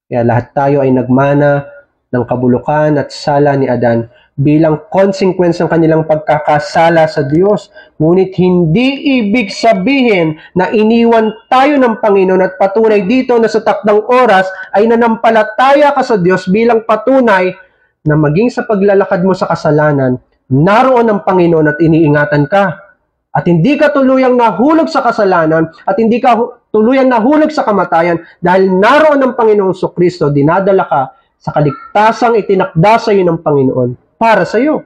Kaya lahat tayo ay nagmana ng kabulukan at sala ni Adan bilang consequence ng kanilang pagkakasala sa Diyos. Ngunit hindi ibig sabihin na iniwan tayo ng Panginoon at patunay dito na sa takdang oras ay nanampalataya ka sa Diyos bilang patunay na maging sa paglalakad mo sa kasalanan, naroon ang Panginoon at iniingatan ka. At hindi ka tuluyang nahulog sa kasalanan at hindi ka tuluyang nahulog sa kamatayan dahil naroon ang Panginoong Kristo, dinadala ka sa kaligtasang itinakda sa iyo ng Panginoon para sa iyo.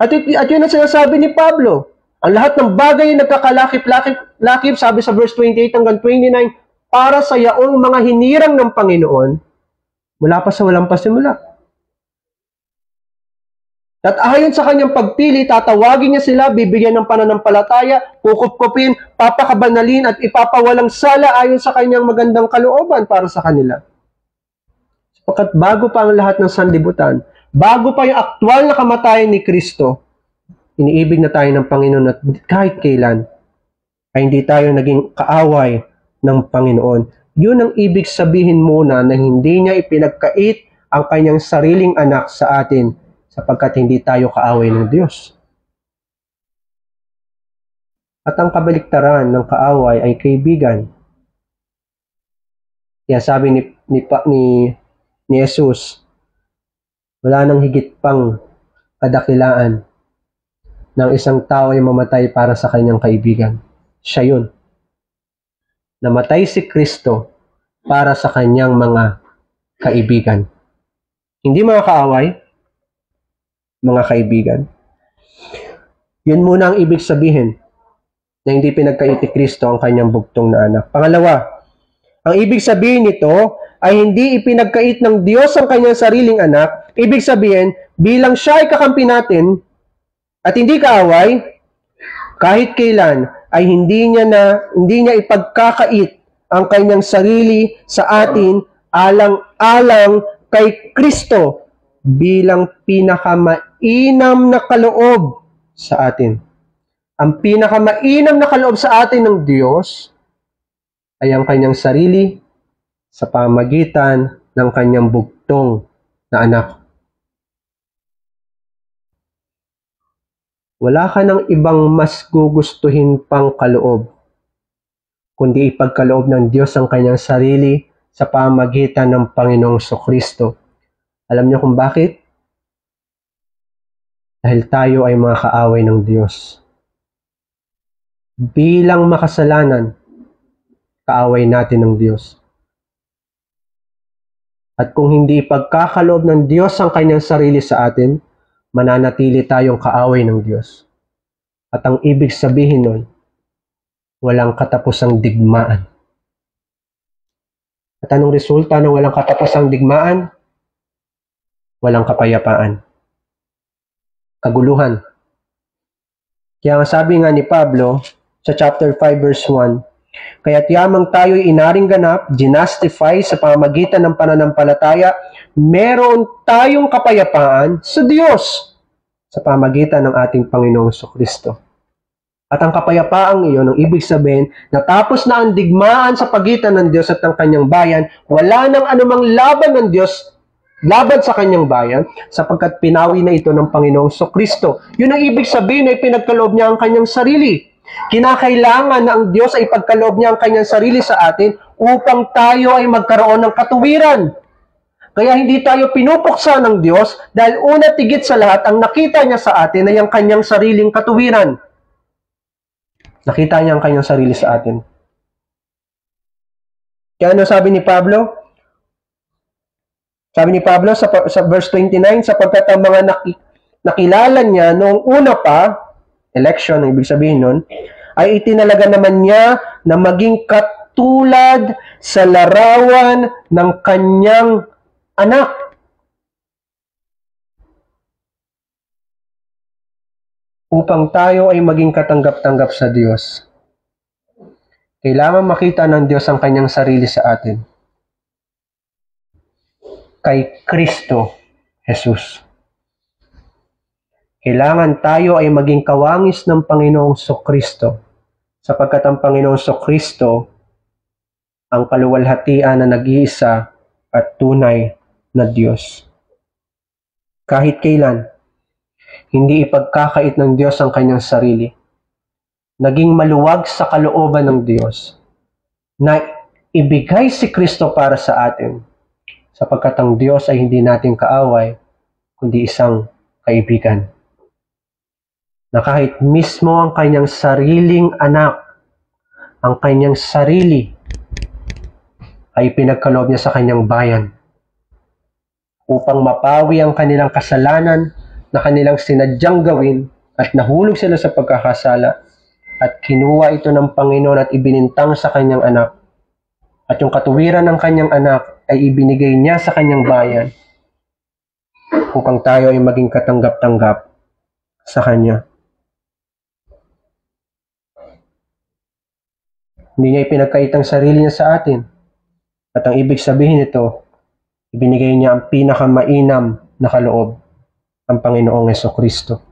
At yun ang sinasabi ni Pablo. Ang lahat ng bagay ay nagkakalakip-lakip, sabi sa verse 28 hanggang 29, para sa yaong mga hinirang ng Panginoon mula pa sa walang pasimula. At ayon sa kanyang pagpili, tatawagin niya sila, bibigyan ng pananampalataya, kukupkupin, papakabanalin at ipapawalang sala ayon sa kanyang magandang kalooban para sa kanila. Sapagkat bago pa ang lahat ng sanlibutan, bago pa yung aktual na kamatayan ni Kristo, iniibig na tayo ng Panginoon at kahit kailan ay hindi tayo naging kaaway ng Panginoon. Yun ang ibig sabihin muna na hindi niya ipinagkait ang kanyang sariling anak sa atin sapagkat hindi tayo kaaway ng Diyos. At ang kabaliktaran ng kaaway ay kaibigan. Kaya sabi ni Jesus, wala nang higit pang kadakilaan ng isang tao ay mamatay para sa kanyang kaibigan. Siya yun. Namatay si Kristo para sa kanyang mga kaibigan. Hindi mga kaaway, mga kaibigan. Yun muna ang ibig sabihin na hindi pinagkait ni Kristo ang kanyang bugtong na anak. Pangalawa, ang ibig sabihin nito ay hindi ipinagkait ng Diyos ang kanyang sariling anak. Ibig sabihin, bilang siya ay kakampi natin at hindi kaaway, kahit kailan ay hindi niya ipagkakait ang kanyang sarili sa atin alang-alang kay Kristo bilang pinakamainam na kaloob sa atin. Ang pinakamainam na kaloob sa atin ng Diyos ay ang kanyang sarili sa pamagitan ng kanyang bugtong na anak. Wala ka ng ibang mas gugustuhin pang kaloob, kundi ipagkaloob ng Diyos ang kanyang sarili sa pamagitan ng Panginoong Kristo. Alam niyo kung bakit? Dahil tayo ay mga kaaway ng Diyos. Bilang makasalanan, kaaway natin ng Diyos. At kung hindi ipagkakaloob ng Diyos ang kanyang sarili sa atin, mananatili tayong kaaway ng Diyos. At ang ibig sabihin nun, walang katapusang digmaan. At anong resulta ng walang katapusang digmaan? Walang kapayapaan. Kaguluhan. Kaya nga sabi nga ni Pablo sa chapter 5 verse 1, kaya't yamang tayo'y inaring ganap, ginastify sa pamamagitan ng pananampalataya, meron tayong kapayapaan sa Diyos sa pamamagitan ng ating Panginoong Kristo. At ang kapayapaang iyon, ang ibig sabihin, natapos na ang digmaan sa pagitan ng Diyos at ng kanyang bayan, wala nang anumang laban ng Diyos laban sa kanyang bayan, sapagkat pinawi na ito ng Panginoong Kristo. Yun ang ibig sabihin na ipinagkaloob niya ang kanyang sarili. Kinakailangan na ang Diyos ay ipagkaloob niya ang kanyang sarili sa atin upang tayo ay magkaroon ng katuwiran. Kaya hindi tayo pinupuksa ng Diyos dahil una tigit sa lahat, ang nakita niya sa atin ay ang kanyang sariling katuwiran. Nakita niya ang kanyang sarili sa atin. Kaya ano sabi ni Pablo? Sabi ni Pablo sa verse 29, sapagkat ang mga nakilala niya noong una pa, election, ang ibig sabihin nun, ay itinalaga naman niya na maging katulad sa larawan ng kanyang anak. Upang tayo ay maging katanggap-tanggap sa Diyos, kailangan makita ng Diyos ang kanyang sarili sa atin. Kay Kristo Jesus. Kailangan tayo ay maging kawangis ng Panginoong Kristo, sapagkat ang Panginoong Kristo ang kaluwalhatian na nag-iisa at tunay na Diyos. Kahit kailan, hindi ipagkakait ng Diyos ang kanyang sarili. Naging maluwag sa kalooban ng Diyos na ibigay si Kristo para sa atin, sapagkat ang Diyos ay hindi nating kaaway, kundi isang kaibigan. Na kahit mismo ang kanyang sariling anak, ang kanyang sarili, ay pinagkaloob niya sa kanyang bayan upang mapawi ang kanilang kasalanan na kanilang sinadyang gawin at nahulog sila sa pagkakasala at kinuha ito ng Panginoon at ibinintang sa kanyang anak. At yung katuwiran ng kanyang anak ay ibinigay niya sa kanyang bayan upang tayo ay maging katanggap-tanggap sa kanya. Hindi niya ipinagkait ang sarili niya sa atin. At ang ibig sabihin nito, ibinigay niya ang pinakamainam na kaloob, ang Panginoong Kristo.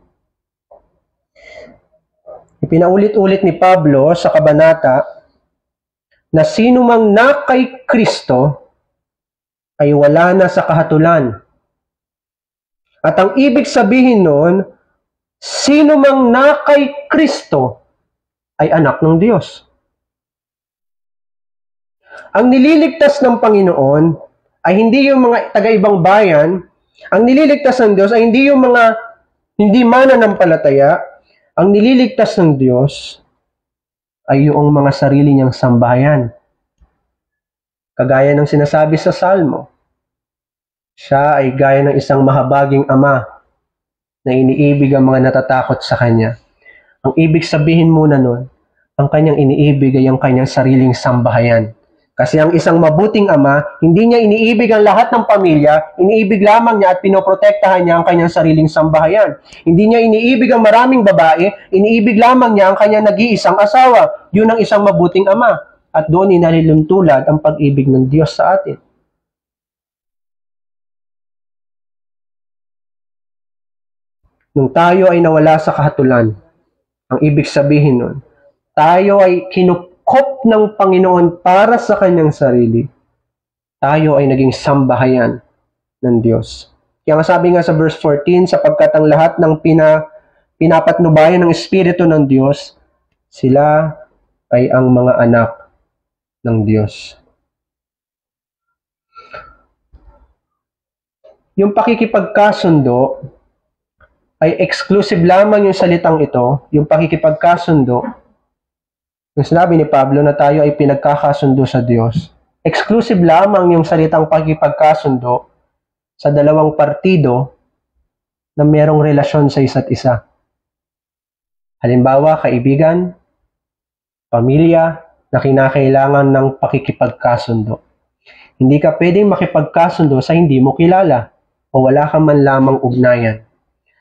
Ipinaulit-ulit ni Pablo sa kabanata na sino mang na kay Kristo ay wala na sa kahatulan. At ang ibig sabihin nun, sino mang na kay Kristo ay anak ng Diyos. Ang nililigtas ng Panginoon ay hindi yung mga taga-ibang bayan. Ang nililigtas ng Diyos ay hindi yung mga hindi mananampalataya. Ang nililigtas ng Diyos ay yung mga sarili niyang sambahayan. Kagaya ng sinasabi sa Salmo, siya ay gaya ng isang mahabaging ama na iniibig ang mga natatakot sa kanya. Ang ibig sabihin muna nun, ang kanyang iniibig ay ang kanyang sariling sambahayan. Kasi ang isang mabuting ama, hindi niya iniibig ang lahat ng pamilya, iniibig lamang niya at pinoprotektahan niya ang kanyang sariling sambahayan. Hindi niya iniibig ang maraming babae, iniibig lamang niya ang kanyang nag-iisang asawa. Yun ang isang mabuting ama. At doon inaliluntulad ang pag-ibig ng Diyos sa atin. Nung tayo ay nawala sa kahatulan, ang ibig sabihin nun, tayo ay kinukop ng Panginoon para sa kanyang sarili. Tayo ay naging sambahayan ng Diyos. Kaya nga sabi nga sa verse 14, sapagkat ang lahat ng pinapatnubayan ng Espiritu ng Diyos, sila ay ang mga anak ng Diyos. Yung pakikipagkasundo ay exclusive lamang yung salitang ito, yung pakikipagkasundo. Yung sinabi ni Pablo na tayo ay pinagkakasundo sa Diyos. Exclusive lamang yung salitang pakikipagkasundo sa dalawang partido na mayroong relasyon sa isa't isa. Halimbawa, kaibigan, pamilya, na kinakailangan ng pakikipagkasundo. Hindi ka pwedeng makipagkasundo sa hindi mo kilala o wala ka man lamang ugnayan.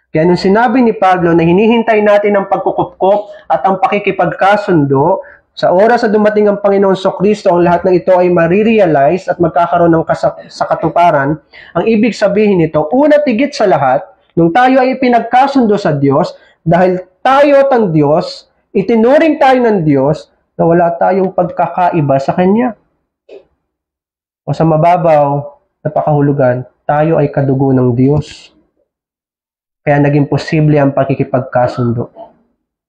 Kaya nung sinabi ni Pablo na hinihintay natin ang pagkukupkop at ang pakikipagkasundo, sa oras na dumating ang Panginoon Kristo, ang lahat ng ito ay marirealize at magkakaroon ng sa katuparan. Ang ibig sabihin nito, una tigit sa lahat, nung tayo ay pinagkasundo sa Diyos, dahil tayo at ang Diyos, itinuring tayo ng Diyos na wala tayong pagkakaiba sa Kanya. O sa mababaw na pakahulugan, tayo ay kadugo ng Diyos. Kaya naging posible ang pakikipagkasundo.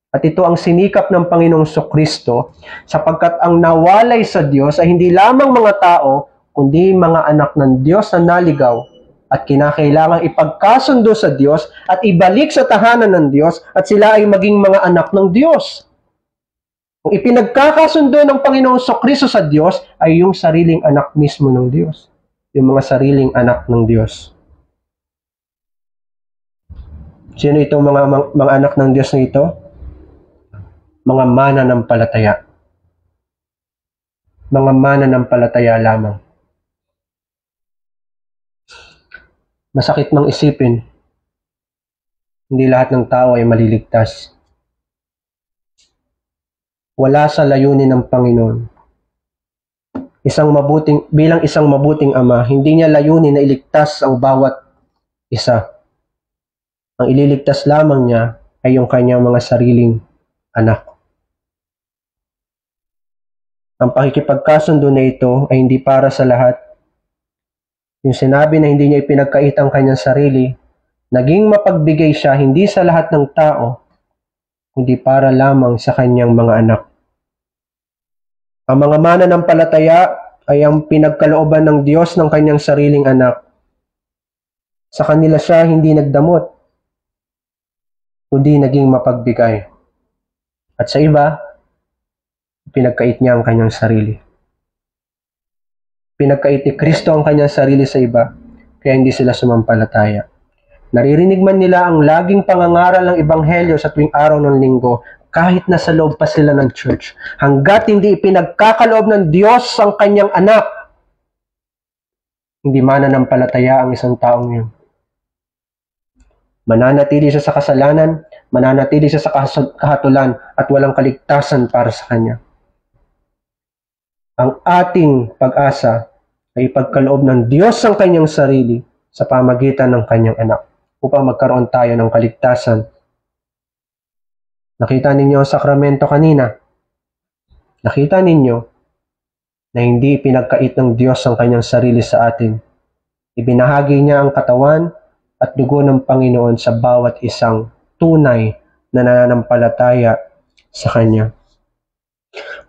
At ito ang sinikap ng Panginoong Kristo, sapagkat ang nawalay sa Diyos ay hindi lamang mga tao, kundi mga anak ng Diyos na naligaw at kinakailangang ipagkasundo sa Diyos at ibalik sa tahanan ng Diyos at sila ay maging mga anak ng Diyos. Kung ipinagkakasundo ng Panginoong Kristo sa Diyos ay yung sariling anak mismo ng Diyos. Yung mga sariling anak ng Diyos. Sino itong mga anak ng Diyos na ito? mga mananampalataya. Mga mananampalataya lamang. Masakit mang isipin, hindi lahat ng tao ay maliligtas. Wala sa layunin ng Panginoon. Bilang isang mabuting ama, hindi niya layunin na iligtas ang bawat isa. Ang ililigtas lamang niya ay yung kanyang mga sariling anak. Ang pakikipagkasundo na ito ay hindi para sa lahat. Yung sinabi na hindi niya ipinagkait ang kanyang sarili, naging mapagbigay siya hindi sa lahat ng tao, kundi para lamang sa kanyang mga anak. Ang mga mananampalataya ay ang pinagkalooban ng Diyos ng kanyang sariling anak. Sa kanila siya hindi nagdamot, kundi naging mapagbigay. At sa iba, pinagkait niya ang kanyang sarili. Pinagkait ni Kristo ang kanyang sarili sa iba, kaya hindi sila sumampalataya. Naririnig man nila ang laging pangangaral ng Ebanghelyo sa tuwing araw ng linggo, kahit nasa loob pa sila ng church, hanggat hindi ipinagkakaloob ng Diyos ang kanyang anak, hindi mananampalataya ang isang taong yun. Mananatili siya sa kasalanan, mananatili siya sa kahatulan, at walang kaligtasan para sa kanya. Ang ating pag-asa ay ipagkaloob ng Diyos ang kanyang sarili sa pamagitan ng kanyang anak upang magkaroon tayo ng kaligtasan. Nakita ninyo ang sakramento kanina. Nakita ninyo na hindi pinagkait ng Diyos ang kanyang sarili sa atin. Ibinahagi niya ang katawan at dugo ng Panginoon sa bawat isang tunay na nananampalataya sa Kanya.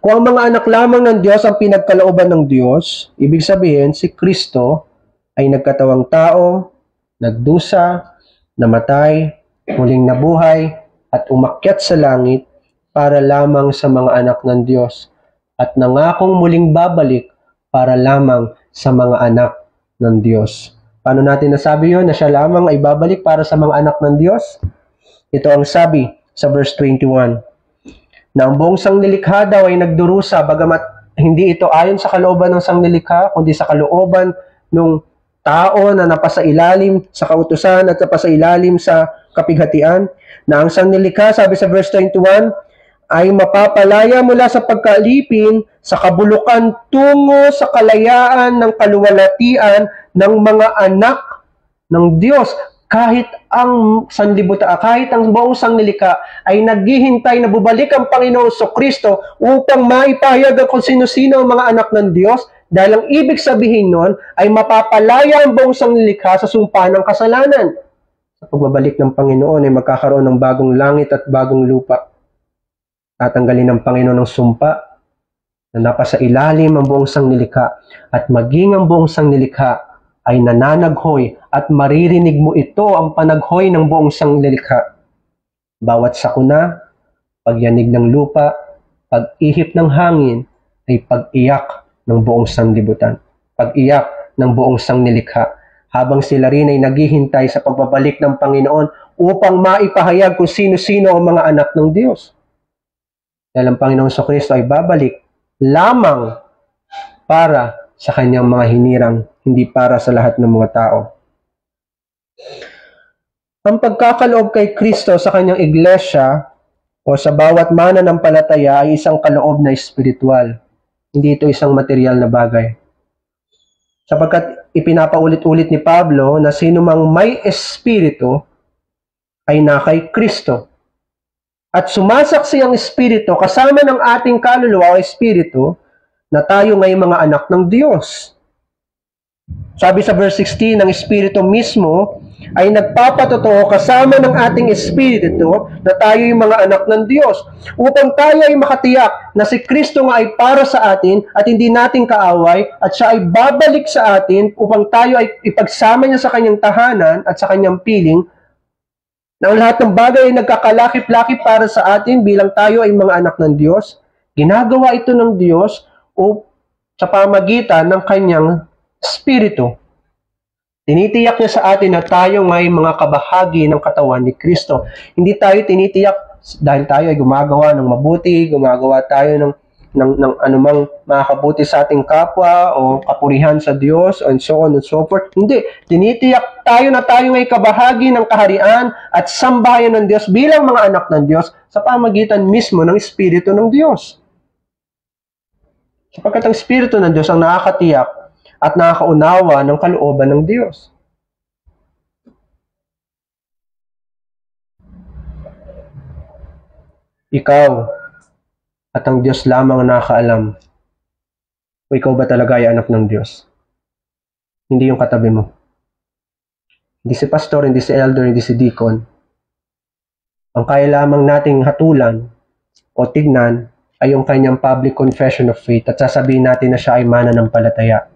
Kung ang mga anak lamang ng Diyos ang pinagkalooban ng Diyos, ibig sabihin si Kristo ay nagkatawang tao, nagdusa, namatay, muling nabuhay, at umakyat sa langit para lamang sa mga anak ng Diyos, at nangakong muling babalik para lamang sa mga anak ng Diyos. Paano natin nasabi yun na siya lamang ay babalik para sa mga anak ng Diyos? Ito ang sabi sa verse 21. Na ang buong sangnilikha daw ay nagdurusa, bagamat hindi ito ayon sa kalooban ng sangnilikha, kundi sa kalooban ng tao na napasailalim sa kautusan at napasailalim sa kapighatian, na ang sangnilikha, sabi sa verse 21, ay mapapalaya mula sa pagkalipin sa kabulukan tungo sa kalayaan ng kaluwalhatian ng mga anak ng Diyos. Kahit ang buong sangnilikha ay naghihintay na bubalik ang Panginoon Kristo upang maipahayag kung sino-sino ang mga anak ng Diyos, dahil ang ibig sabihin nun ay mapapalaya ang buong sangnilikha sa sumpa ng kasalanan. Sa pagbabalik ng Panginoon ay magkakaroon ng bagong langit at bagong lupa. Tatanggalin ng Panginoon ng sumpa na napasa ilalim ang buong sangnilikha, at maging ang buong sangnilikha ay nananaghoy, at maririnig mo ito ang panaghoy ng buong sangnilikha. Bawat sakuna, pagyanig ng lupa, pag-ihip ng hangin, ay pag-iyak ng buong sanglibutan. Pag-iyak ng buong sangnilikha, habang sila rin ay naghihintay sa pagbabalik ng Panginoon upang maipahayag kung sino-sino ang mga anak ng Diyos. Dahil ang Panginoong Kristo ay babalik lamang para sa kanyang mga hinirang, hindi para sa lahat ng mga tao. Ang pagkakaloob kay Kristo sa kanyang iglesia o sa bawat mananampalataya ay isang kaloob na espiritual. Hindi ito isang material na bagay. Sapagkat ipinapaulit-ulit ni Pablo na sino mang may espiritu ay na kay Kristo. At sumasaksi ang espiritu kasama ng ating kaluluwa o espiritu na tayo ngay mga anak ng Diyos. Sabi sa verse 16, ang Espiritu mismo ay nagpapatotoo kasama ng ating espiritu na tayo yung mga anak ng Diyos, upang tayo ay makatiyak na si Kristo nga ay para sa atin at hindi natin kaaway, at siya ay babalik sa atin upang tayo ay ipagsama niya sa kanyang tahanan at sa kanyang piling, na ang lahat ng bagay ay nagkakalakip-lakip para sa atin bilang tayo ay mga anak ng Diyos. Ginagawa ito ng Diyos o sa pamagitan ng kanyang Espiritu. Tinitiyak niya sa atin na tayo ngay mga kabahagi ng katawan ni Kristo. Hindi tayo tinitiyak dahil tayo ay gumagawa ng mabuti, gumagawa tayo ng anumang makakabuti sa ating kapwa o kapurihan sa Diyos and so on and so forth. Hindi. Tinitiyak tayo na tayo ay kabahagi ng kaharian at sambahayan ng Diyos bilang mga anak ng Diyos sa pamagitan mismo ng Espiritu ng Diyos. Sapagkat ang Espiritu ng Diyos ang nakakatiyak at nakakaunawa ng kalooban ng Diyos. Ikaw at ang Diyos lamang ang nakakaalam o ikaw ba talaga ay anak ng Diyos. Hindi yung katabi mo. Hindi si pastor, hindi si elder, hindi si deacon. Ang kaya lamang nating hatulan o tignan ay yung kanyang public confession of faith at sasabihin natin na siya ay mananampalataya.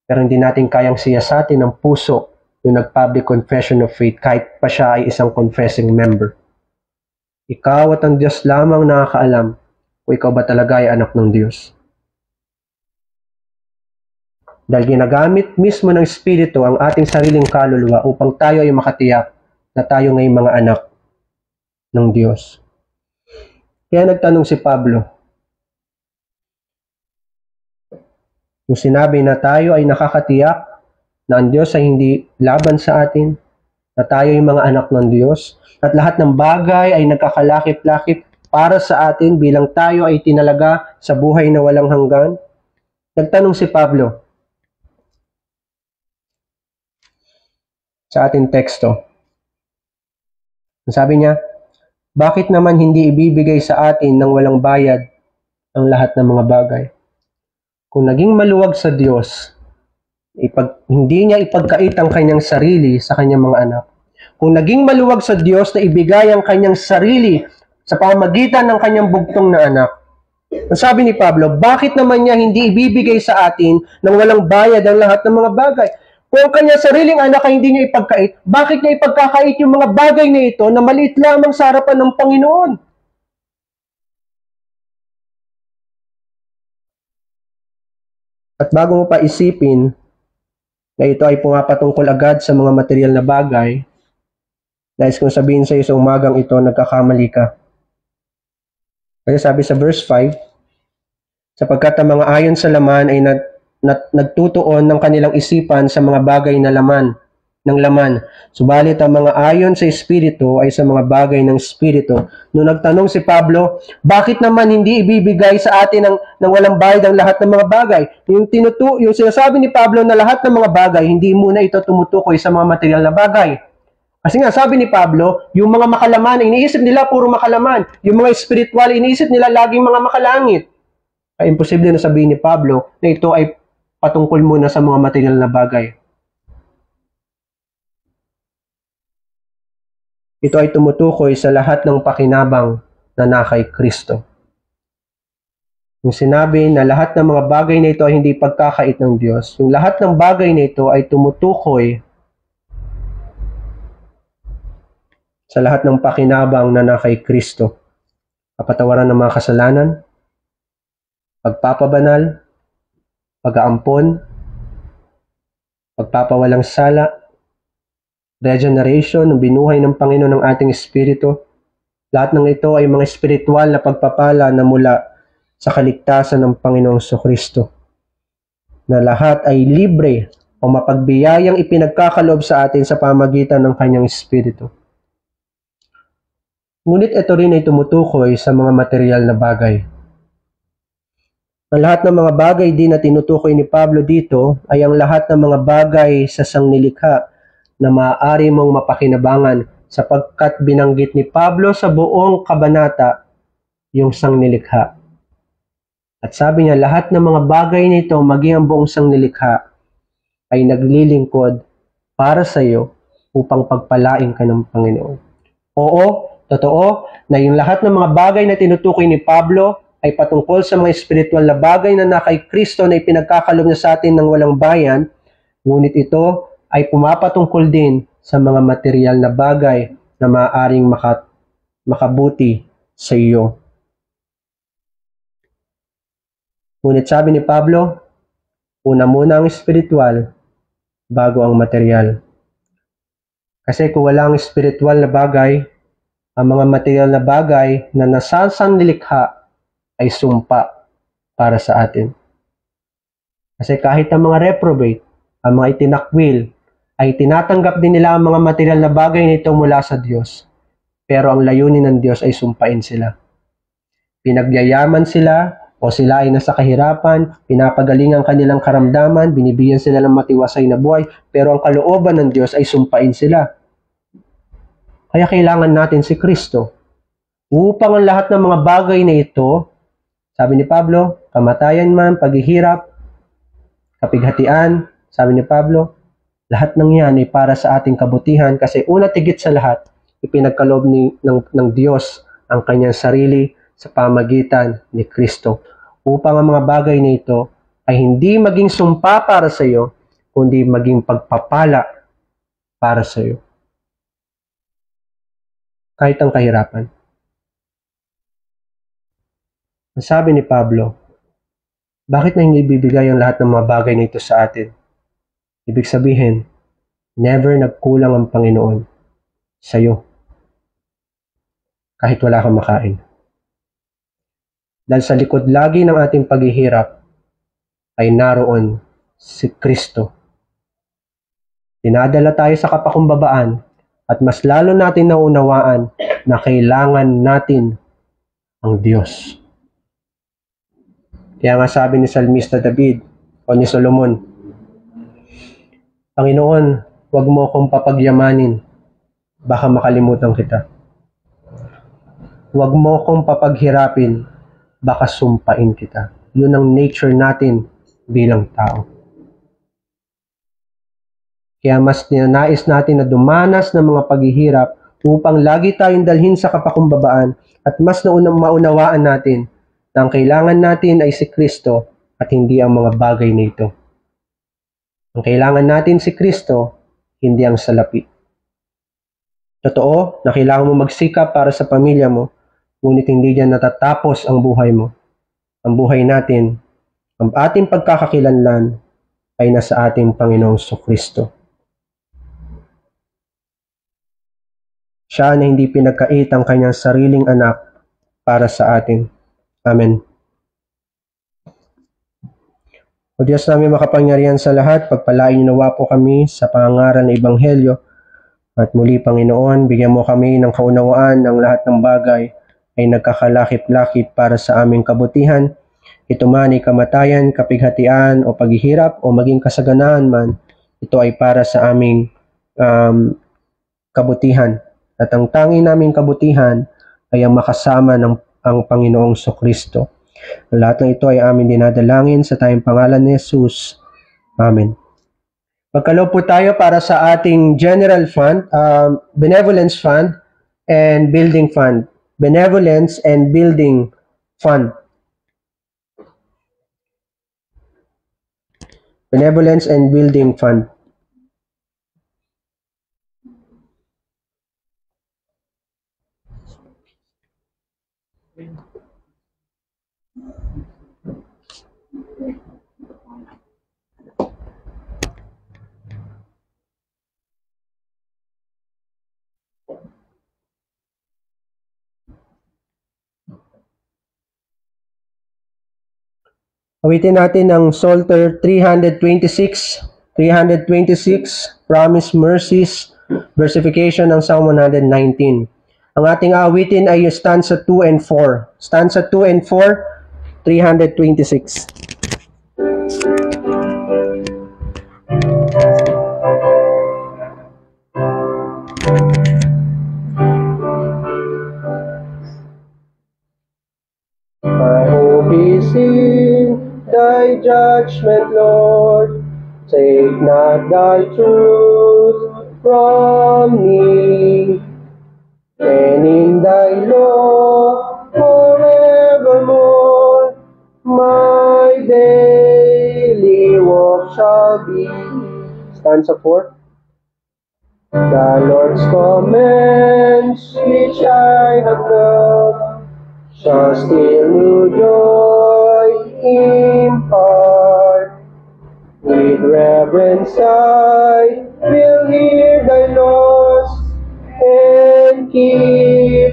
Pero hindi natin kayang siyasatin ng puso yung nag-public confession of faith kahit pa siya ay isang confessing member. Ikaw at ang Diyos lamang nakakaalam kung ikaw ba talaga ay anak ng Diyos. Dahil ginagamit mismo ng Espiritu ang ating sariling kaluluwa upang tayo ay makatiyak na tayo ngayong mga anak ng Diyos. Kaya nagtanong si Pablo, yung sinabi na tayo ay nakakatiyak na ang Diyos ay hindi laban sa atin, na tayo ay mga anak ng Diyos, at lahat ng bagay ay nagkakalakip-lakip para sa atin bilang tayo ay tinalaga sa buhay na walang hanggan. Nagtanong si Pablo sa ating teksto. Sabi niya, bakit naman hindi ibibigay sa atin ng walang bayad ang lahat ng mga bagay? Kung naging maluwag sa Diyos, hindi niya ipagkait ang kanyang sarili sa kanyang mga anak. Kung naging maluwag sa Diyos na ibigay ang kanyang sarili sa pamagitan ng kanyang bugtong na anak, ang sabi ni Pablo, bakit naman niya hindi ibibigay sa atin ng walang bayad ang lahat ng mga bagay? Kung ang kanyang sariling anak ay hindi niya ipagkait, bakit niya ipagkakait yung mga bagay na ito na maliit lamang sa harapan ng Panginoon? At bago mo pa isipin na ito ay pumapatungkol agad sa mga material na bagay, nais kong sabihin sa iyo sa umagang ito, nagkakamali ka. Kasi sabi sa verse 5, sapagkat ang mga ayon sa laman ay nagtutuon ng kanilang isipan sa mga bagay na laman, Subalit ang mga ayon sa Espiritu ay sa mga bagay ng Espiritu. Nung nagtanong si Pablo, bakit naman hindi ibibigay sa atin ng walang bayad ang lahat ng mga bagay? Yung sinasabi ni Pablo na lahat ng mga bagay, hindi muna ito tumutukoy sa mga material na bagay. Kasi nga, sabi ni Pablo, yung mga makalaman, iniisip nila puro makalaman. Yung mga spiritual, iniisip nila laging mga makalangit. Ay imposible na sabihin ni Pablo na ito ay patungkol muna sa mga material na bagay. Ito ay tumutukoy sa lahat ng pakinabang na nakay Kristo. Yung sinabi na lahat ng mga bagay na ito ay hindi pagkakait ng Diyos, yung lahat ng bagay na ito ay tumutukoy sa lahat ng pakinabang na nakay Kristo. Kapatawaran ng mga kasalanan, pagpapabanal, pag-aampon, pagpapawalang sala, regeneration, ng binuhay ng Panginoon ng ating Espiritu. Lahat ng ito ay mga espiritual na pagpapala na mula sa kaligtasan ng Panginoong Kristo. Na lahat ay libre o mapagbiyayang ipinagkakaloob sa atin sa pamagitan ng kanyang Espiritu. Ngunit ito rin ay tumutukoy sa mga material na bagay. Ang lahat ng mga bagay din na tinutukoy ni Pablo dito ay ang lahat ng mga bagay sa sangnilikha na maaari mong mapakinabangan sapagkat binanggit ni Pablo sa buong kabanata yung sangnilikha. At sabi niya, lahat ng mga bagay nito, maging ang buong sangnilikha, ay naglilingkod para sa iyo upang pagpalain ka ng Panginoon. Oo, totoo na yung lahat ng mga bagay na tinutukoy ni Pablo ay patungkol sa mga espiritual na bagay na nakay Kristo na ipinagkakaloob niya sa atin ng walang bayan, ngunit ito ay pumapatungkol din sa mga material na bagay na maaaring makabuti sa iyo. Ngunit sabi ni Pablo, una muna ang espiritual bago ang material. Kasi kung wala ang espiritual na bagay, Ang mga material na bagay na nasasanlilikha ay sumpa para sa atin. Kasi kahit ang mga reprobate, ang mga itinakwil, ay tinatanggap din nila ang mga material na bagay nito mula sa Diyos. Pero ang layunin ng Diyos ay sumpain sila. Pinagyayaman sila o sila ay nasa kahirapan, pinapagaling ang kanilang karamdaman, binibigyan sila ng matiwasay na buhay, pero ang kalooban ng Diyos ay sumpain sila. Kaya kailangan natin si Kristo. Upang ang lahat ng mga bagay na ito, sabi ni Pablo, kamatayan man, paghihirap, kapighatian, sabi ni Pablo, lahat ng yan ay para sa ating kabutihan kasi una tigit sa lahat, ipinagkaloob ng Diyos ang kanyang sarili sa pamagitan ni Kristo upang ang mga bagay na ito ay hindi maging sumpa para sa iyo, kundi maging pagpapala para sa iyo. Kahit ang kahirapan. Ang sabi ni Pablo, bakit na hindi ibibigay ang lahat ng mga bagay na ito sa atin? Ibig sabihin, never nagkulang ang Panginoon sa iyo. Kahit wala kang makain. Dahil sa likod lagi ng ating paghihirap ay naroon si Kristo. Dinadala tayo sa kapakumbabaan at mas lalo natin naunawaan na kailangan natin ang Diyos. Kaya nga sabi ni Salmista David o ni Solomon, Panginoon, huwag mo akong papagyamanin, baka makalimutan kita. Huwag mo akong papaghirapin, baka sumpain kita. Yun ang nature natin bilang tao. Kaya mas ninanais natin na dumanas ng mga paghihirap upang lagi tayong dalhin sa kapakumbabaan at mas maunawaan natin na ang kailangan natin ay si Kristo at hindi ang mga bagay na ito. Ang kailangan natin si Kristo, hindi ang salapi. Totoo na kailangan mo magsikap para sa pamilya mo, ngunit hindi diyan natatapos ang buhay mo. Ang buhay natin, ang ating pagkakakilanlan ay nasa ating Panginoong Kristo. Siya na hindi pinagkait ang kanyang sariling anak para sa atin. Amen. O Diyos namin makapangyarihan sa lahat, pagpalain niyo nawa po kami sa pangangaral ng Ebanghelyo. At muli, Panginoon, bigyan mo kami ng kaunawaan ng lahat ng bagay ay nagkakalakip-lakip para sa aming kabutihan. Ito man ay kamatayan, kapighatian o paghihirap o maging kasaganaan man, ito ay para sa aming kabutihan. At ang tangi naming kabutihan ay ang makasama ng ang Panginoong Kristo. Lahat ng ito ay amin dinadalangin sa tayong pangalan ni Jesus. Amen. Magkaloob po tayo para sa ating General Fund, Benevolence Fund, and Building Fund. Benevolence and Building Fund. Benevolence and Building Fund. Awitin natin ang Psalter 326, Promise Mercies, versification ng Psalm 119. Ang ating awitin ay yung stanza 2 and 4. Stanza 2 and 4, 326. I hope is in thy judgment, Lord. Take not thy truth from me. And in thy law forevermore, my daily walk shall be. Stanza 4. The Lord's commands which I have loved shall still new joy impart. With reverence I will hear thy laws and keep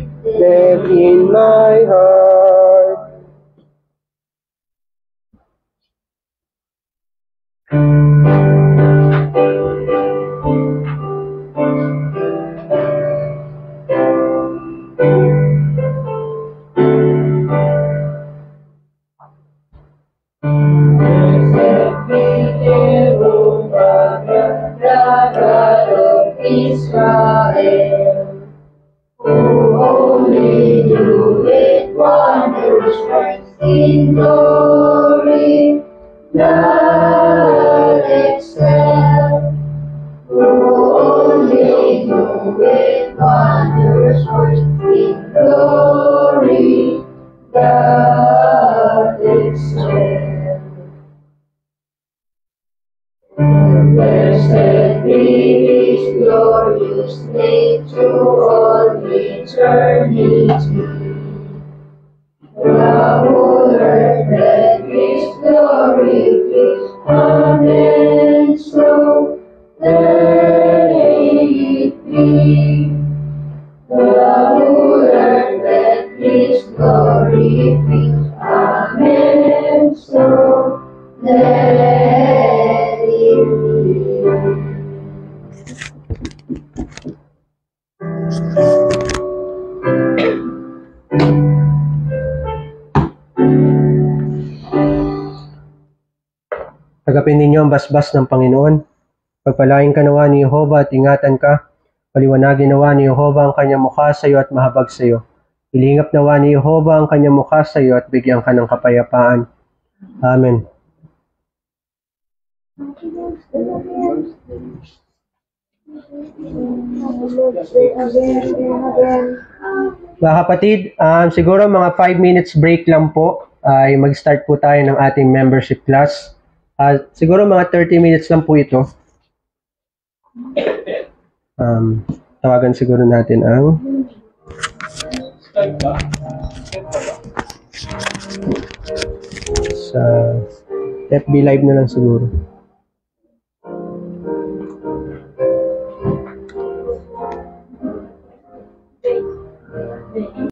in glory, God excel. Who only knoweth wonders works in glory, God excel. Blessed be His glorious name to all eternity. The whole earth let His glory fill. Amen. So let it be. The whole earth let His glory fill. Amen. So let it be. Tagapin ninyo ang basbas ng Panginoon. Pagpalain ka nawa ni Yehova at ingatan ka. Paliwanagin nawa ni Yehova ang kanyang mukha sa iyo at mahabag sa iyo. Ilingap nawa ni Yehova ang kanyang mukha sa iyo at bigyan ka ng kapayapaan. Amen. Mga kapatid, siguro mga 5 minutes break lang po ay mag-start po tayo ng ating membership class. Siguro mga 30 minutes lang po ito. Tawagan siguro natin ang sa FB Live na lang siguro.